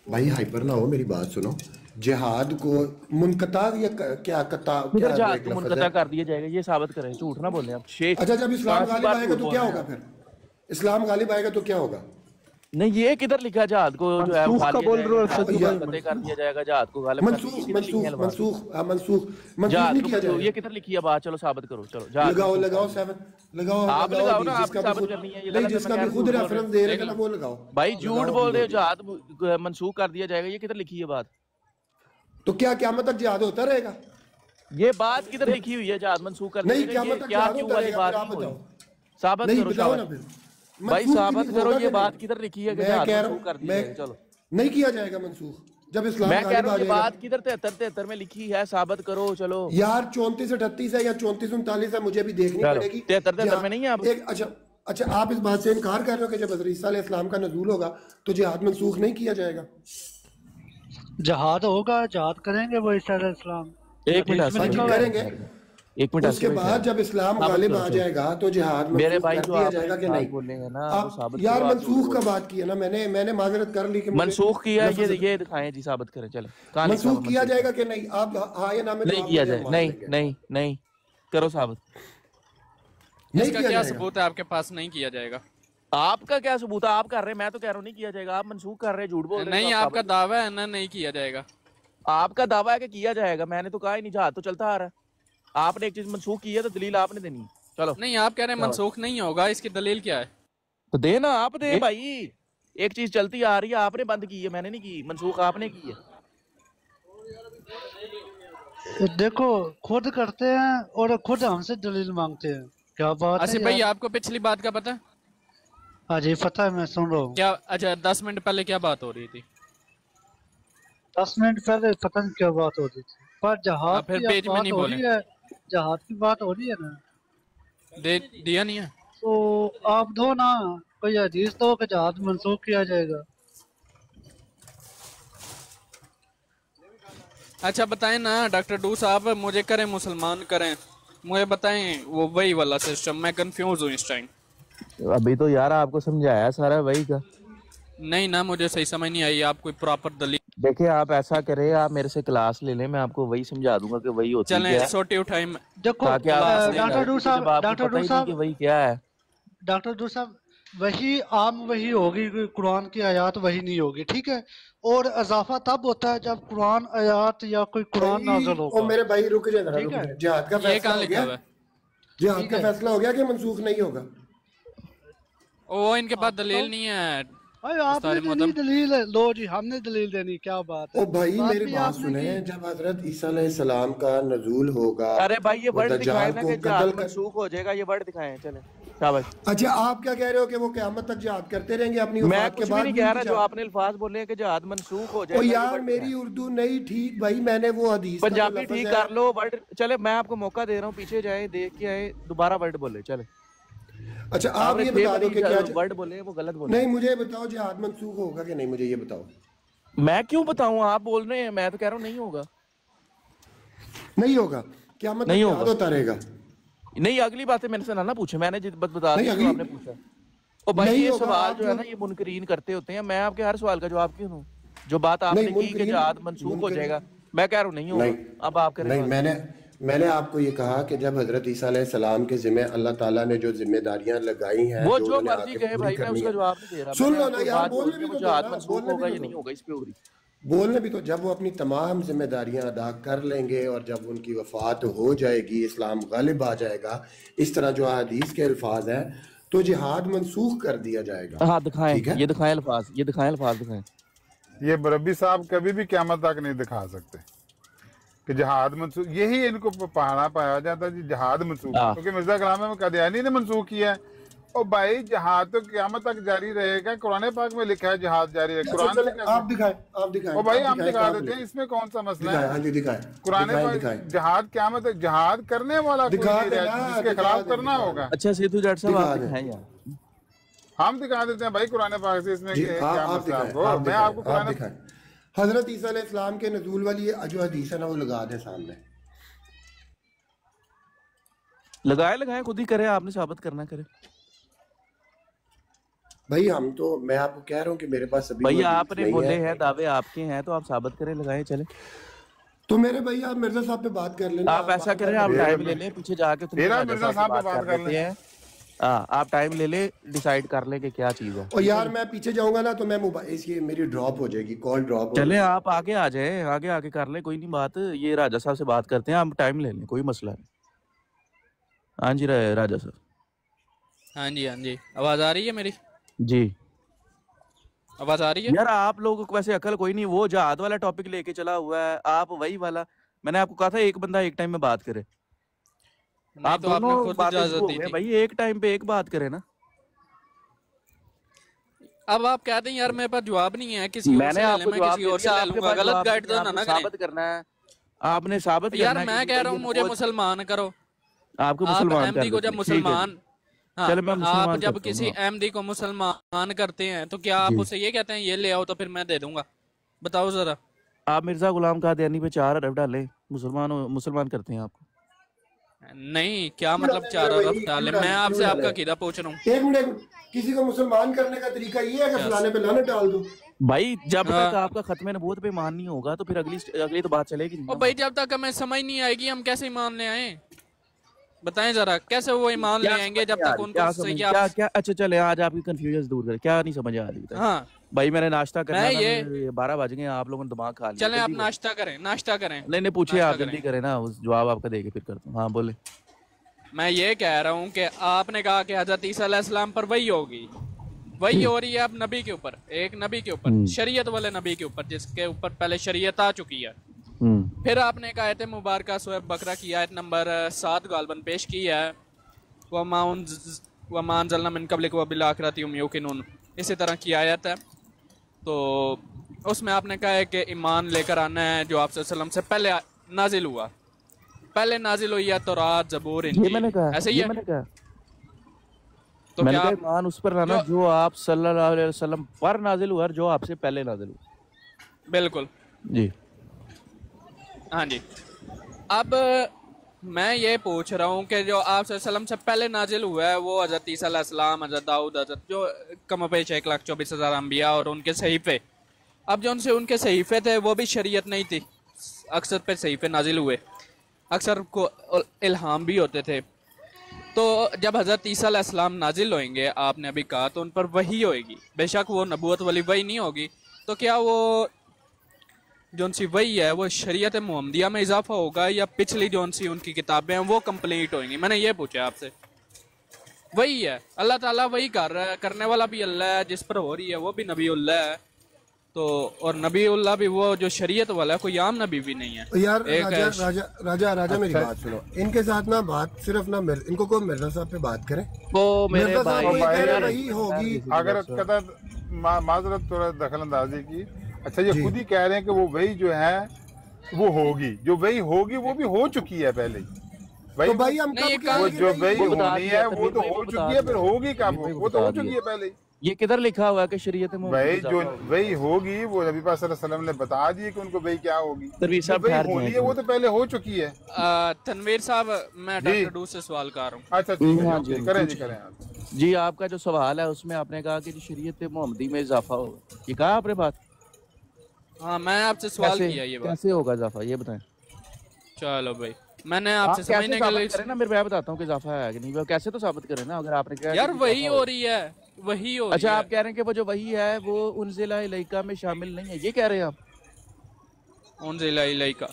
भाई, हाइपर ना हो, मेरी बात सुनो। जिहाद को मुनकता या क्या किधर जिहाद को मुनकता कर दिया जाएगा? ये साबित करें, झूठ ना बोलें आप। अच्छा, जब इस्लाम गालिब आएगा तो क्या होगा? फिर इस्लाम गालिब आएगा तो क्या होगा? नहीं, ये किधर लिखा जिहाद को जो है बोल रहे हो, कर दिया जाएगा जिहाद को गालिब मंसूख नहीं किया जाएगा। ये किधर लिखी है बात? चलो साबित करो, चलो लगाओ 7 लगाओ, आप लगाओ ना, आपको साबित करनी है। ये जिसका भी खुद रेफरेंस दे रहे हैं वो लगाओ भाई। झूठ बोल रहे हो, जिहाद मंसूख कर दिया जाएगा, ये किधर लिखी है बात? तो क्या क़यामत तक जिहाद होता रहेगा? ये बात किधर लिखी हुई है जिहाद मंसूख कर नहीं, क़यामत तक क्या क्यों वाली बात नहीं? साबित करो भाई, साबित करो ये बात किधर लिखी है कि जिहाद मंसूख कर दिया जाएगा। चलो, नहीं किया जाएगा मंसूख जब इस्लाम मैं कह रहा हूँ ये बात किधर 73 में लिखी है, साबित करो। चलो यार, 34-38 है या 34-39 है, मुझे भी देखनी पड़ेगी। 73 में नहीं है आप? अच्छा, आप इस बात से इनकार कर रहे हो कि जब हज़रत ईसा अलैहिस्सलाम का नज़ूल होगा तो जिहाद मंसूख नहीं किया जाएगा? जिहाद होगा, जिहाद करेंगे वो ईसा अलैहिस्सलाम। एक मिनट करेंगे। एक मिनट, उसके बाद जब इस्लाम गालिब आ जाएगा तो जिहाद मेरे भाई कर दिया जाएगा कि नहीं? बोलेंगे ना आप यार मंसूख का बात किया ना, मैंने माजरत कर ली कि मंसूख किया। ये दिखाएं जी, साबित करें। चले, मंसूख किया जाएगा कि नहीं? आप हाँ या ना में नहीं किया जाए। नहीं करो साबित। इसका क्या सबूत है आपके पास? नहीं किया जाएगा। आपका क्या सबूत है? आप कर रहे हैं, मैं तो कह रहा हूँ नहीं किया जाएगा। आप मंसूख कर रहे हैं, झूठ बोल रहे हैं। नहीं, आपका दावा है ना नहीं किया जाएगा? आपका दावा है कि किया जाएगा, मैंने तो कहा ही नहीं। जिहाद तो चलता आ रहा है। आपने एक चीज मंसूख की है तो दलील आपने देनी। चलो, नहीं, आप कह रहे हैं मंसूख नहीं होगा, इसकी दलील क्या है? तो देना, आप दे भाई। एक चीज चलती आ रही है, आपने बंद की है, मैंने नहीं की। मंसूख आपने की है। तो देखो, खुद करते हैं और खुद हमसे दलील मांगते हैं। क्या बात है? अच्छा भाई, आपको पिछली बात का पता है? हाँ जी, पता है, मैं सुन रहा हूँ। क्या? अच्छा, 10 मिनट पहले क्या बात हो रही थी? 10 मिनट पहले पता नहीं क्या बात हो रही थी, पर जहाज फिर पेज में नहीं बोले। जहाज की बात हो रही है ना, दिया नहीं है तो आप दो ना, कोई हदीस दो कि जहाज मंसूख किया जाएगा। अच्छा बताएं ना डॉक्टर डू साहब, मुझे करें मुसलमान करें, मुझे बताएं वो वही वाला सिस्टम। मैं कंफ्यूज हूँ इस टाइम। अभी तो यार आपको समझाया सारा वही का। नहीं ना, मुझे सही समझ नहीं आई। आप कोई प्रॉपर दलील देखिए, आप ऐसा करें, आप मेरे से क्लास ले लें, मैं आपको वही समझा दूंगा कि वही होती है। चलें, सोटी उठाई। देखो डॉक्टर डू साहब, वही क्या है? डॉक्टर डू साहब, वही आम वही होगी, कुरान की आयत वही नहीं होगी, ठीक है? और इजाफा तब होता है जब कुरान आयत या कोई कुरान नाज़िल होगा। मेरे भाई रुक जाए, ठीक है? जिहाद का फैसला हो गया? जिहाद का फैसला हो गया कि मंसूख नहीं होगा? वो इनके पास दलील नहीं है। आपने दलील लो जी, हमने दलील देनी, क्या बात है? ओ भाई, मेरी बात सुने। जब हजरत ईसा अलैहिस्सलाम का नज़ूल होगा, अरे भाई ये वर्ड दिखाएं ना कि जिहाद मंसूख हो जाएगा, ये वर्ड दिखाएं। चले शाबाश। अच्छा, आप क्या कह रहे हो कि वो क़यामत तक जिहाद करते रहेंगे अपनी मैं कुछ भी नहीं कह रहा। जो आपने अल्फाज बोले हैं कि जिहाद मंसूख हो जाएगा। ओ यार, मेरी उर्दू नहीं ठीक भाई, मैंने वो हदीस पंजाबी ठीक कर लो। वर्ड चले, मैं आपको मौका दे रहा हूँ, पीछे जाए, देख के आए, दोबारा वर्ड बोले। चले। अच्छा, आप ये बता दो कि क्या वर्ड बोले वो गलत बोले। नहीं, मुझे बताओ जिहाद मंसूख होगा कि नहीं, मुझे ये बताओ। मैं क्यों बताऊं? आप बोल रहे हैं, मैं तो कह रहा हूँ नहीं होगा। नहीं होगा? क्या मतलब जिहाद होता रहेगा? नहीं, अगली बात है मेरे से ना पूछे, मैंने जित बता दी तो आपने पूछा। ओ भाई, ये सवाल जो है ना, ये मुनकरीन करते होते हैं। मैं आपके हर सवाल का जवाब क्यों दूं? जो बात आपने की कि जिहाद मंसूख हो जाएगा, मैं कह रहा हूँ नहीं होगा। अब आप कह रहे हैं। मैंने आपको ये कहा कि जब हजरत ईसा अलैहिस्सलाम के जिम्मे अल्लाह ताला ने जो जिम्मेदारियां लगाई हैं, वो जो मर्जी कहे भाई, मैं उसका जवाब नहीं दे रहा। सुन लो ना यार, बोलने भी तो होगा ये नहीं होगा, इस पे होगी बोलने भी तो। जब वो अपनी तमाम जिम्मेदारियां अदा कर लेंगे और जब उनकी वफात हो जाएगी, इस्लाम गालिब आ जाएगा, इस तरह जो हदीस के अल्फाज हैं, तो जिहाद मनसूख कर दिया जाएगा। हाँ दिखाएं, ये दिखाएं अल्फाज, ये दिखाएं अल्फाज दिखाएं। ये रब्बी साहब कभी भी क़यामत तक नहीं दिखा सकते कि जिहाद मनसूख, यही इनको पढ़ाना पाया जाता है जी, जिहाद मनसूख, क्योंकि मिर्जा गुलाम अहमद कादियानी ने मनसूख किया है। और भाई जिहाद तो क़यामत तक जारी रहेगा, कुरान पाक में लिखा है जिहाद जारी है। कुरान आप दिखाएं। और भाई हम दिखा देते हैं, इसमें कौन सा मसला है? कुरान पाक जिहाद क़यामत तक जिहाद करने वाला कोई नहीं है, जिसके खिलाफ करना होगा। अच्छा सेतु जाट साहब आप दिखाएं यार, हम दिखा देते हैं भाई कुरान पाक से, इसमें क्या मसला है? मैं आपको कुरान हजरत ईसा अलैहिस्सलाम के नज़ूल वाली जो हदीस है ना वो लगा दे सामने। लगाए खुद ही करें, आपने साबित करना करे भाई। हम तो मैं आपको कह रहा हूँ कि मेरे पास सभी भाई आपने बोले हैं, दावे आपके हैं, तो आप साबित करें, लगाए चले। तो मेरे भाई आप मिर्जा साहब पे बात कर लेना। आप ऐसा करें, आप टाइम ले लें, पीछे जाके मिर्जा साहब पे बात कर लेते हैं। आप टाइम ले ले, डिसाइड कर ले कि क्या चीज है। और यार मैं पीछे जाऊंगा ना तो मैं मोबाइल मेरी ड्रॉप हो जाएगी, कॉल ड्रॉप। चले आप आगे आ जाए, आगे कर ले, कोई नहीं बात। ये राजा साहब से बात करते हैं, आप टाइम ले लें, कोई मसला नहीं। हाँ जी राजा साहब। हाँ जी आवाज आ रही है मेरी? जी आवाज आ रही है। यार आप लोगों को वैसे अकल कोई नहीं, वो जहाद वाला टॉपिक लेके चला हुआ है, आप वही वाला। मैंने आपको कहा था एक बंदा एक टाइम में बात करे, आप तो आपने खुद इजाजत दी थी भाई, एक टाइम पे एक बात करे ना। अब आप कहते हैं यार मेरे पास जवाब नहीं है, किसी मैंने आपको किसी और से ले लूंगा, गलत गाइड तो ना साबित करना है, आपने साबित यार करना। मैं कह रहा हूँ मुझे मुसलमान करो, आपको मुसलमान कर को जब मुसलमान आप जब किसी अहमदी को मुसलमान करते हैं तो क्या आप उसे ये कहते हैं ये ले आओ तो फिर मैं दे दूंगा? बताओ जरा। आप मिर्जा गुलाम कादियानी पे 4 अरब डाले, मुसलमान करते हैं आपको? नहीं, क्या मतलब 4 अरब डाले? मैं आपसे आपका अकीदा पूछ रहा हूँ। एक मिनट, किसी को मुसलमान करने का तरीका ये है कि फलाने पे लानत डाल दो। भाई जब तक आपका खत्म नबूवत पे ईमान नहीं होगा तो फिर अगली तो बात चलेगी। भाई जब तक हमें समझ नहीं आएगी हम कैसे ईमान ले आए? बताएं जरा, कैसे वो ईमान ले आएंगे जब तक उनको क्या? अच्छा चले, आज आपकी कंफ्यूजन दूर करें, क्या नहीं समझ आ रही? हाँ भाई मैंने नाश्ता करना है, ये 12 बज गए, आप लोगों ने दिमाग खा लिया। चलें आप नाश्ता करें। नहीं पूछिए, आप जल्दी करें ना, उस जवाब आपका देके फिर करता हूँ। हाँ बोले। मैं ये कह रहा हूँ कि आपने कहा कि हजरत ईसा अलैहिस्सलाम पर वही होगी, वही हो रही है अब नबी के ऊपर, एक नबी के ऊपर, शरीयत वाले नबी के ऊपर, जिसके ऊपर पहले शरीयत आ चुकी है। फिर आपने एक आयत मुबारक सूरह बकरा की आयत नंबर 7 गालबन पेश की है, वमा अंज़लना मिन क़ब्लिक व बिल आखिरति हुम यूक़िनून, इसी तरह की आयत है। तो उसमें आपने कहा है कि ईमान लेकर आना है जो आप सल्लल्लाहु अलैहि वसल्लम से पहले नाजिल हुआ, पहले नाजिल हुई है तौरात, ज़बूर, इंजील, ऐसे ही है। तो क्या ईमान उस पर लाना जो आप सल्लल्लाहु अलैहि वसल्लम पर नाजिल हुआ, जो आपसे पहले नाजिल हुआ। बिल्कुल जी, हाँ जी। अब मैं ये पूछ रहा हूँ कि जो आप सल्लल्लाहु से पहले नाजिल हुआ है वो हज़रत ईसा अलैहिस्सलाम, हज़रत दाऊद, हज़रत जो कम पेश 1,24,000 अम्बिया और उनके सहीफे, अब जो उनके सहीफे थे वो भी शरीयत नहीं थी, अक्सर पे सहीफे नाजिल हुए, अक्सर को इल्हाम भी होते थे। तो जब हज़रत ईसा अलैहिस्सलाम नाजिल होंगे, आपने अभी कहा, तो उन पर वही होएगी, बेशक वो नबूवत वाली वही नहीं होगी, तो क्या वो जोन सी वही है वो शरीयत मुहम्मदिया में इजाफा होगा या पिछली जोन सी उनकी किताबें हैं वो कंप्लीट होंगी? मैंने ये पूछा आपसे। वही है, अल्लाह ताला वही कर रहा है, करने वाला भी अल्लाह है, जिस पर हो रही है वो भी नबीउल्लाह है। तो और नबीउल्लाह भी वो जो शरीयत वाला है, कोई आम नबी भी नहीं है। यार राजा मेरी बात सुनो, इनके साथ ना बात सिर्फ ना इनको को मिर्जा साहब पे बात करें, वो मेरे भाई होगी। अगर माजरत थोड़ा दखल अंदाजी की, अच्छा ये खुद ही कह रहे हैं कि वो वही जो है वो होगी, जो वही होगी वो भी हो चुकी है पहले। तो भाई हम वो जो वही होनी है वो तो हो चुकी है, फिर होगी कब? वो तो हो चुकी है पहले। ये किधर लिखा हुआ है कि शरीयत में भाई जो वही होगी वो नबी पाक सल्लल्लाहु अलैहि वसल्लम ने बता दी कि उनको वही क्या होगी, तनवीर साहब होनी है वो तो पहले हो चुकी है। तनवीर साहब मैं डॉक्टर डू से सवाल कर रहा हूँ। अच्छा करें आप जी। आपका जो सवाल है उसमें आपने कहा कि शरीयत मुहम्मदी में इजाफा होगा, ये कहा आपने बात? हाँ मैं आपसे सवाल किया, ये बात कैसे होगा इजाफा, ये बताएं। चलो भाई मैंने आपसे समझने के लिए करें ना, मैं बताता हूँ कि इजाफा है कि नहीं, कैसे तो साबित करें ना। अगर आपने कहा यार वही हो रही है, वही हो रही है। अच्छा आप कह रहे हैं कि वो जो वही है वो उनजिला इलैका में शामिल नहीं है, ये कह रहे हैं आप? उनजिला इलैका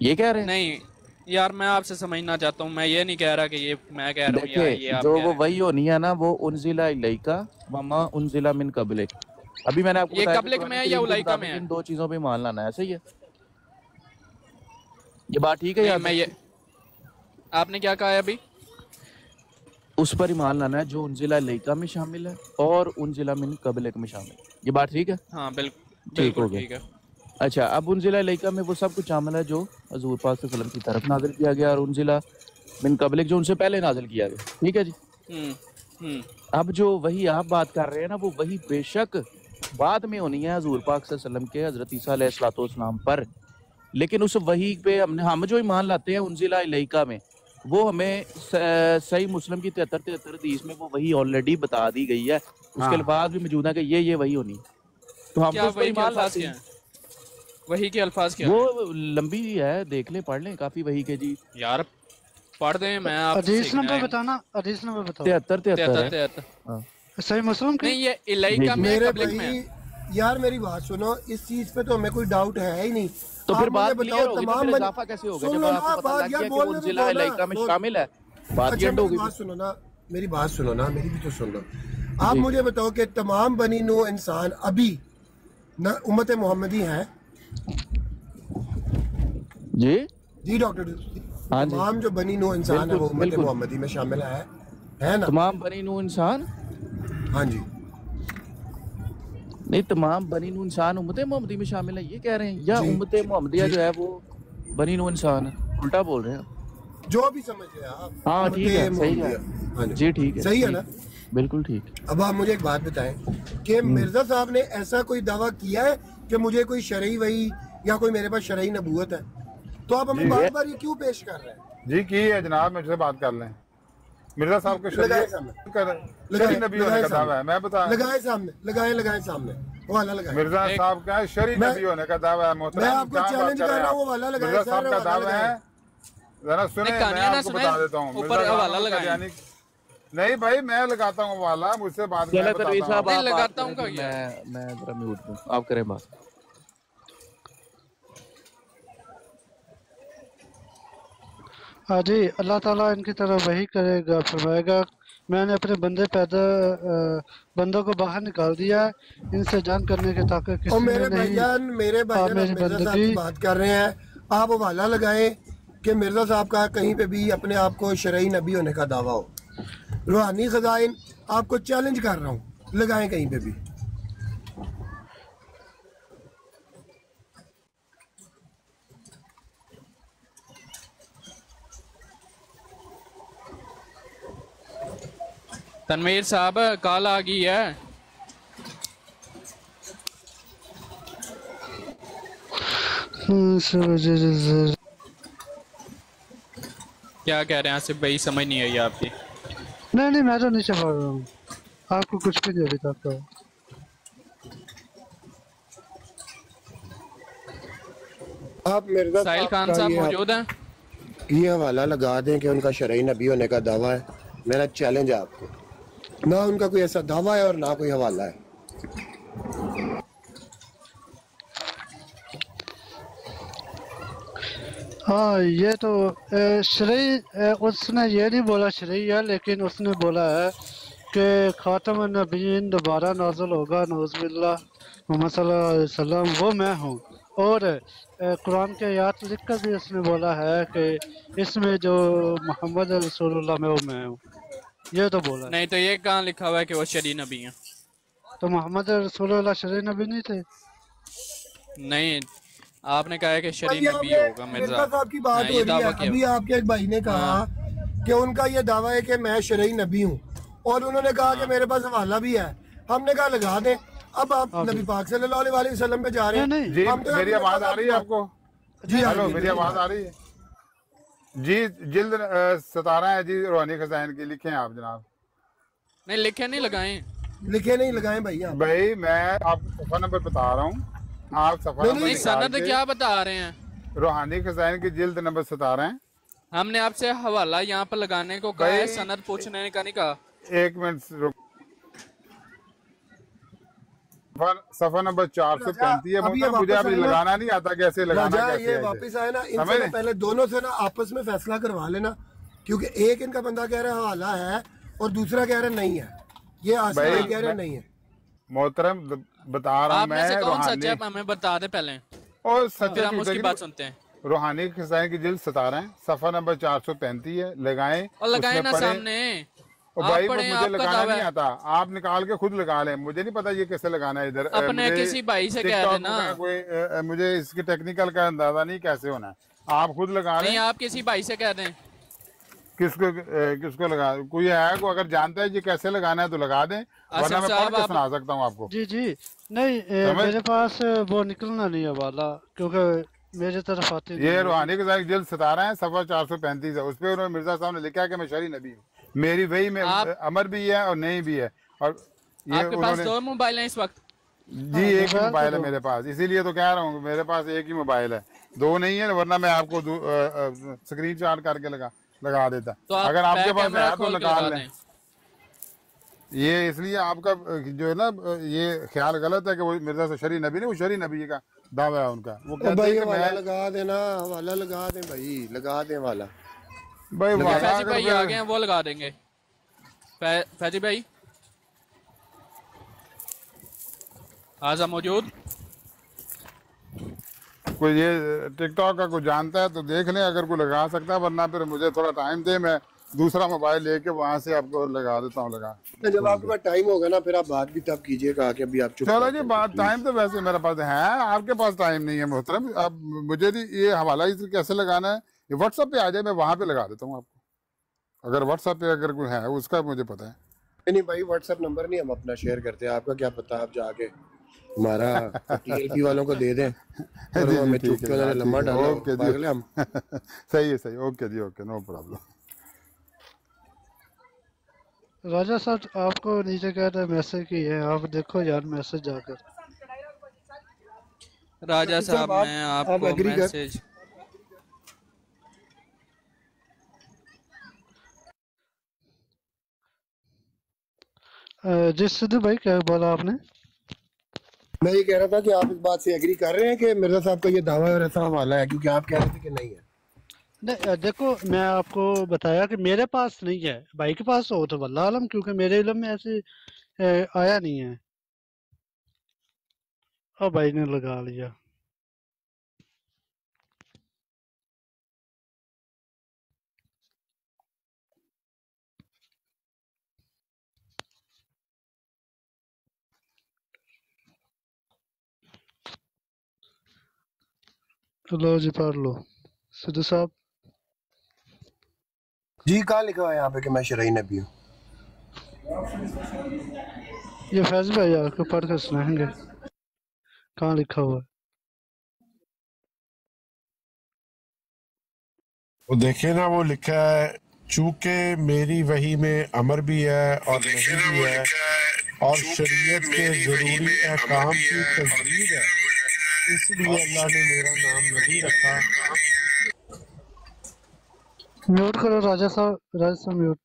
ये कह रहे हैं? नहीं, यार मैं आपसे समझना चाहता हूँ, मैं ये नहीं कह रहा कि ये मैं कह रहा हूँ या ये देखिए आप जो कह वो रहे वही होनी है ना, वो उनजिला इलैका वमा उनजिला मिन कबलिक। अभी मैंने आपको हैं। ये बताया कि कबलिक कुरान में है या करीम के उलाइका में मुताबिक है? इन दो चीजों पे मान लाना है, सही है? ये बात ठीक है नहीं यार? मैं ये, आपने क्या कहा है अभी? उस पर ईमान लाना है जो उनजिला इलैका में शामिल है और उनजिला मिन कबलिक में शामिल है। ये बात ठीक है? हाँ ठीक हो बिल्कुल गया। ठीक है। अच्छा, अब उनजिला इलैका में वो सब कुछ शामिल है जो हजूर पाक सल्लल्लाहु अलैहि वसल्लम की तरफ नाजिल किया गया, और उनजिला मिन कबलिक जो उनसे पहले नाजिल किया गया। ठीक है जी। हम्म। अब जो वही आप बात कर रहे हैं ना, वो वही बेशक बाद में होनी है हजूर पाक सल्लल्लाहु अलैहि वसल्लम के हजरत ईसा अलैहिस्सलाम पर, हम उस वही पे हम जो ईमान लाते हैं उनजिला इलैका में, वो हमें सही मुस्लिम की 73 हदीस में वो वही ऑलरेडी बता दी गई है। उसके बाद भी मौजूद है कि ये वही होनी है, तो हम क्या तो उस पर वही के ईमान अल्फाज लाते क्या हैं। हैं? वही के अल्फाज क्या हैं? वो लंबी है, देख लें, पढ़ लें, काफी वही के जी। यार पढ़ दें, मैं आपसे हदीस सीखना नंबर है। बताना, हदीस नंबर बताओ। 73 है। हाँ। सही मुस्लिम की? नहीं ये इलाइका में मेरे कबलिक में है। भाई यार मेरी बात सुनो, इस चीज पे तो हमें कोई डाउट है ही नहीं। तो फिर आप बात मुझे क्लियर बताओ होगी, तो तमाम फिर इजाफा कैसे होगा सुन जब लो ना, आपको पता बात लग यार गया कि बोलने वो तो जिला दो ना, इलाका में बोल। शामिल है, बात अच्छा एंड मेरी होगी। बात सुनो ना, मेरी बात सुनो ना, मेरी भी तो सुन लो। आप मुझे बताओ कि तमाम बनी नू इंसान अभी न उम्मत मोहम्मदी है? जी जी डॉक्टर, हाँ जी, तमाम जो बनी नू इंसान है वो उम्मत बिल्कुल मोहम्मदी में शामिल है ना? तमाम बनी नू इंसान, हाँ जी। नहीं तमाम बनी नू इंसान उम्मत मोहम्मदी में शामिल है, ये कह रहे हैं? या उम्मत मोहम्मदिया जो है वो बनी नू इंसान है? उल्टा बोल रहे हैं आप। जो भी समझ रहे हैं आप। हाँ ठीक है, सही है। हाँ जी ठीक है, सही है ना? बिल्कुल ठीक। अब आप मुझे एक बात बताएं कि मिर्जा साहब ने ऐसा कोई दावा किया है कि मुझे कोई शरई वही या कोई मेरे पास शरई नबूवत है? तो आप हमें बार बार ये क्यों पेश कर रहे हैं? जी की है जनाब, मुझसे बात कर लें। मिर्जा साहब को शरीय नबी होने का दावा है, मैं बता लगाए सामने वाला लगाए। मिर्जा साहब का शरीय नबी होने का दावा है। मैं आपको चैलेंज कर रहा हूँ, वाला लगाए। मिर्जा साहब का दावा है, जरा सुने, मैं आपको बता देता हूँ। ऊपर हवाला लगाए। नहीं भाई मैं लगाता हूँ हवाला, मुझसे बात चलो फिर साहब नहीं आप लगाता बात हूँ करें, मैं जरा म्यूट हूँ, आप करें बात। हाँ जी, अल्लाह ताला इनकी तरफ वही करेगा, फरमाएगा मैंने अपने बंदों को बाहर निकाल दिया है, इनसे जंग करने की ताकत किसी में नहीं। मेरे भाईजान मिर्जा साहब की बात कर रहे हैं, आप हवाला लगाएं कि मिर्जा साहब का कहीं पे भी अपने आप को शरई नबी होने का दावा हो। रूहानी खजाइन आपको चैलेंज कर रहा हूँ, लगाएं कहीं पे भी। तनवीर साहब कॉल आ गई है। क्या कह रहे हैं आसिफ भाई, समझ नहीं आई आपकी। नहीं मैं तो नीचे पढ़ रहा हूँ, आपको कुछ भी नहीं अभी तक तो। आप मिर्जा साहिल खान साहब मौजूद हैं? ये हवाला लगा दें कि उनका शरई नबी होने का दावा है। मेरा चैलेंज है आपको, ना उनका कोई ऐसा दावा है और ना कोई हवाला है। हाँ ये तो शरई, उसने ये नहीं बोला शरई है, लेकिन उसने बोला है कि खातम नबीन दोबारा नाजुल होगा, नौज़ुबिल्लाह, मोहम्मद सल्लल्लाहु अलैहि वसल्लम वो मैं हूँ। और कुरान के आयत लिख कर भी उसने बोला है कि इसमें जो मोहम्मद रसूलुल्लाह में वो मैं हूँ, ये तो बोला। नहीं तो ये कहाँ लिखा हुआ है कि वो शरी नबी हैं? तो मोहम्मद रसूलुल्लाह शरी नबी नहीं थे? नहीं, आपने कहा है कि शरी नबी होगा मिर्जा साहब की बात हो रही है। अभी आपके एक भाई ने कहा कि उनका ये दावा है कि मैं शरई नबी हूँ, और उन्होंने कहा कि मेरे पास हवाला भी है। हमने कहा लगा दें। अब आप नबी पाक सल्लल्लाहु अलैहि वसल्लम पे जा रहे हैं। जी मेरी आवाज आ रही है आपको? जी हेलो, मेरी आवाज आ रही है? जी जिल्द 17 है जी, रूहानी खजाइन की। लिखे आप जनाब? नहीं लिखे नहीं लगाए, लिखे नहीं लगाए भैया। भाई मैं आपको सफा नंबर बता रहा हूँ, आप सफा नंबर सनद क्या बता रहे हैं? रूहानी खजाइन की जिल्द नंबर 17 है। हमने आपसे हवाला यहाँ पर लगाने को कहा है, सनद पूछने का नहीं कहा। एक मिनट रुक, सफा नंबर 435 है। अभी ये मुझे वापस अभी आए ना, लगाना नहीं आता, कैसे लगाना, राजा कैसे ये है वापस आए ना, समझ इनसे ना रहे? पहले दोनों से ना आपस में फैसला करवा लेना, क्योंकि एक इनका बंदा कह रहा है हवाला है और दूसरा कह रहा है नहीं है। ये आसिफ भाई कह रहे हैं नहीं है। मोहतरम बता रहा हूँ आप में से मैं, कौन सच है, रूहानी हमें बता दे पहले और फिर सच्चे हम उसकी झूठे बात की सुनते हैं। रूहानी खिसाइन की जिल्द 17 है, सफा नंबर 435 है, लगाएं और लगाए उसमें ना पढ़े। सामने, और आप भाई वो पढ़े, मुझे आपका लगाना दावा नहीं है। आता, आप निकाल के खुद लगा लें, मुझे नहीं पता ये कैसे लगाना है इधर। अपने मुझे किसी भाई से कह TikTok देना। का कोई मुझे इसके टेक्निकल का अंदाजा नहीं कैसे होना है, आप खुद लगा नहीं, लें। आप किसी भाई से कह दें। किसको लगा, कोई है को अगर जानता है ये कैसे लगाना है तो लगा दें, वरना मैं पढ़ के सुना सकता हूँ आपको। जी जी नहीं, मेरे पास वो निकलना नहीं है वाला, क्योंकि मेरे तरफ आते नहीं ये है। रूहानी के साथ जिल्द 17 है, सफा 435 है, उस पे उन्होंने मिर्जा साहब ने लिखा कि मैं शरी नबी हूँ, मेरी वही में अमर भी है और नहीं भी है। और ये आपके पास दो मोबाइल हैं इस वक्त? जी एक ही मोबाइल है मेरे पास, इसीलिए तो कह रहा हूँ मेरे पास एक ही मोबाइल है, दो नहीं है, वरना मैं आपको स्क्रीन शॉट करके लगा देता। तो अगर आपके पास है तो खोल के निकाल लगा लें। ये इसलिए आपका जो है ना ये ख्याल गलत है कि वो मिर्जा से शरी नबी नहीं, वो शरी नबी का दावा है उनका। वो कहते भाई हैं कि वाला मैं लगा देना, वाला लगा दें भाई, लगा दें वाला। भाई फैजी भाई आ गए हैं, वो लगा देंगे। फैजी भाई आजा मौजूद। कोई ये टिकटॉक का कोई जानता है तो देख लें, अगर कोई लगा सकता है, वरना फिर मुझे थोड़ा टाइम दे, मैं दूसरा मोबाइल लेके वहां से आपको लगा देता हूँ। जब आपके पास टाइम होगा ना फिर आप बात भी तब कीजिएगा कि अभी आप चुप। चलो जी, बात टाइम तो वैसे मेरे पास है, आपके पास टाइम नहीं है मोहतरम। अब मुझे ये हवाला इसे कैसे लगाना है, ये व्हाट्सएप पे आ जाए, मैं वहां पे लगा देता हूँ आपको। अगर व्हाट्सएप पे अगर कोई है उसका मुझे पता है। नहीं भाई व्हाट्सएप नंबर नहीं हम अपना शेयर करते, आपका क्या पता, आप जाके हमारा टीएलपी वालों को दे दें और वो हमें चुप के उन्होंने लम्बा डाला। ओके जी, हम सही है, सही, ओके जी, ओके, नो प्रॉब्लम। राजा साहब आपको नीचे कह रहे मैसेज की है, आप देखो यार मैसेज जाकर। राजा साहब मैं आपको मैसेज जिस सिद्धू भाई क्या बोला आपने? मैं ये कह रहा था कि आप इस बात से एग्री कर रहे हैं कि मिर्जा साहब का ये दावा और ऐसा हवाला है, क्योंकि आप कह रहे थे कि नहीं है। नहीं देखो, मैं आपको बताया कि मेरे पास नहीं है, भाई के पास हो तो वल्लाह आलम, क्योंकि मेरे इल्म में ऐसे आया नहीं है। और भाई ने लगा लिया। लो जी पढ़ लो सिद्धू साहब। जी कहाँ लिखा हुआ है यहाँ पे कि मैं शरई नबी हूँ? ये फैज भाई आपको पढ़ कर सुनाएंगे कहाँ लिखा हुआ है। वो देखिए ना, वो लिखा है चूंकि मेरी वही में अमर भी है और नहीं भी है और शरीयत के जरूरी अहकाम की तजदीद है, इसलिए अल्लाह ने मेरा नाम नबी रखा। म्यूट करो राजा साहब, राजा साहब म्यूट।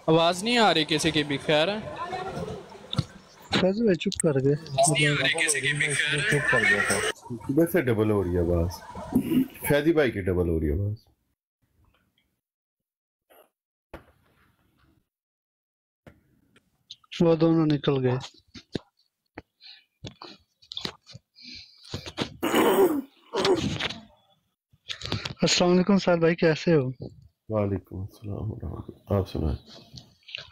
आवाज नहीं आ रही किसी की भी? खैर है, फैज भाई चुप कर गए। चुप कर गया था, सुबह से डबल हो रही है आवाज, फैजी भाई की डबल हो रही है आवाज। वो दोनों निकल गए। अस्सलाम वालेकुम सर भाई, कैसे हो? वालेकुम अस्सलाम, आप सुनाए?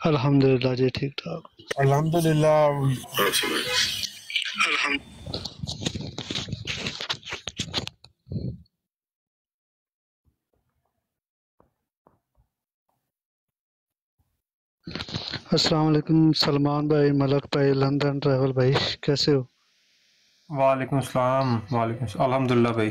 अल्हम्दुलिल्लाह जी ठीक ठाक। अल्हम्दुलिल्लाह। अस्सलाम वालेकुम सलमान भाई, मलक भाई, लंदन ट्रैवल भाई, कैसे हो? वालेकुम सलाम। अल्हम्दुलिल्लाह भाई।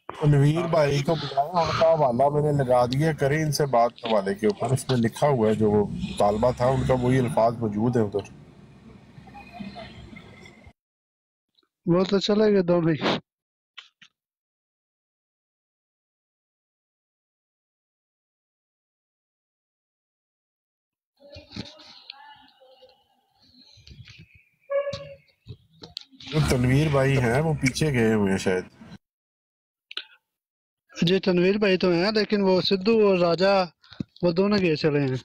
तनवीर भाई को बुलाया, उनका हवाला मैंने लगा दिया, करें इनसे बात हवाले के ऊपर। उसमें लिखा हुआ है जो वो तालबा था उनका, वही अल्फाज मौजूद है उधर। वो तो चले गए दो भाई। जो तनवीर भाई हैं वो पीछे गए हुए हैं शायद। जी तनवीर भाई तो हैं, लेकिन वो सिद्धू और राजा वो दोनों गए चले हैं।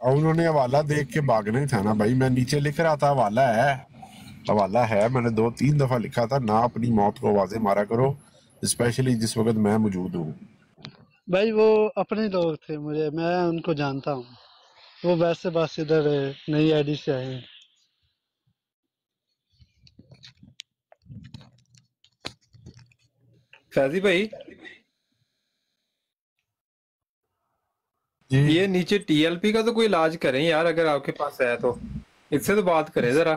और उन्होंने हवाला देख के भागना ही था ना भाई। मैं नीचे लिख रहा था हवाला है, मैंने 2-3 दफा लिखा था, ना अपनी मौत को आवाजें मारा करो, स्पेशली जिस वक्त मैं मौजूद हूँ। भाई वो अपने लोग थे, मैं उनको जानता हूँ। वो वैसे बस इधर नई आईडी से आए हैं। फैजी भाई, ये नीचे टीएलपी का तो कोई इलाज करें यार, अगर आपके पास है तो इससे तो बात करें जरा।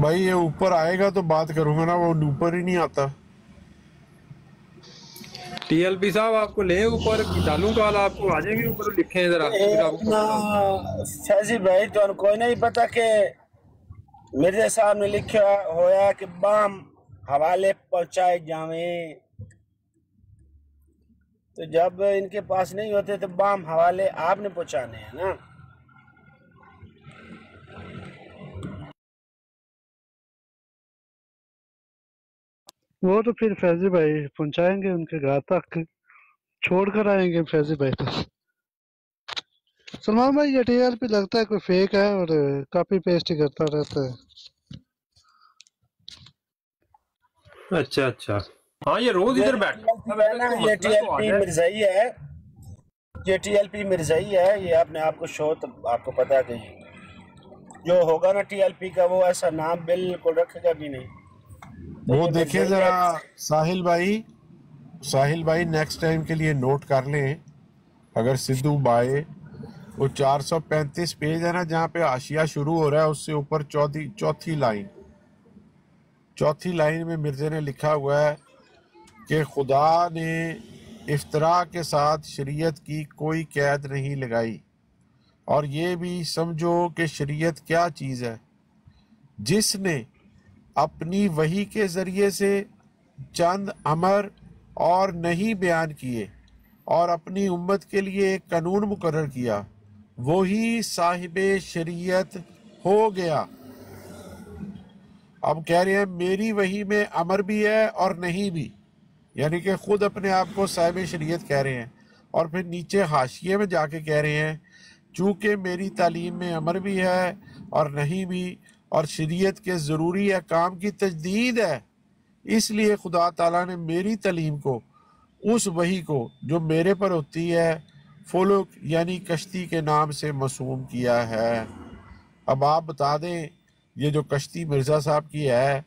भाई ये ऊपर आएगा तो बात करूंगा ना, वो ऊपर ही नहीं आता। टीएलपी साहब आपको ले ऊपर डालूं कॉल, आपको आ जाएंगे ऊपर, लिखें जरा। फैजी भाई तो कोई नहीं पता कि मेरे सामने लिखा होया कि बम हवाले पहुंचाए जावे, तो जब इनके पास नहीं होते तो बम हवाले आपने पहुंचाने हैं ना। वो तो फिर फैजी भाई पहुंचाएंगे उनके घर तक, छोड़ कर आएंगे फैजी भाई तो। सलमान भाई ये टीआरपी लगता है कोई फेक है और कॉपी पेस्ट ही करता रहता है। अच्छा, हाँ ये रोज इधर बैठा ये टीएलपी मिर्जाई है, ये टीएलपी मिर्जाई है, ये अपने आप को शो, तो आपको पता है कि जो होगा ना टीएलपी का वो ऐसा नाम बिल्कुल रखेगा भी नहीं। वो देखिए जरा साहिल भाई नेक्स्ट टाइम के लिए नोट कर लें, अगर सिद्धू भाई वो 435 पेज है ना, जहाँ पे हाशिया शुरू हो रहा है उससे ऊपर चौथी लाइन में मिर्जे ने लिखा हुआ है कि खुदा ने इफ्तरा के साथ शरीयत की कोई कैद नहीं लगाई, और ये भी समझो कि शरीयत क्या चीज़ है, जिसने अपनी वही के ज़रिए से चंद अमर और नहीं बयान किए और अपनी उम्मत के लिए एक कानून मुकर्रर किया, वही साहिबे शरीयत हो गया। अब कह रहे हैं मेरी वही में अमर भी है और नहीं भी, यानी कि खुद अपने आप को साहिब शरीयत कह रहे हैं, और फिर नीचे हाशिए में जाके कह रहे हैं चूँकि मेरी तालीम में अमर भी है और नहीं भी, और शरीयत के ज़रूरी अहकाम की तजदीद है, इसलिए खुदा ताला ने मेरी तालीम को, उस वही को जो मेरे पर होती है, फुलक यानी कश्ती के नाम से मसूम किया है। अब आप बता दें ये जो कश्ती मिर्ज़ा साहब की है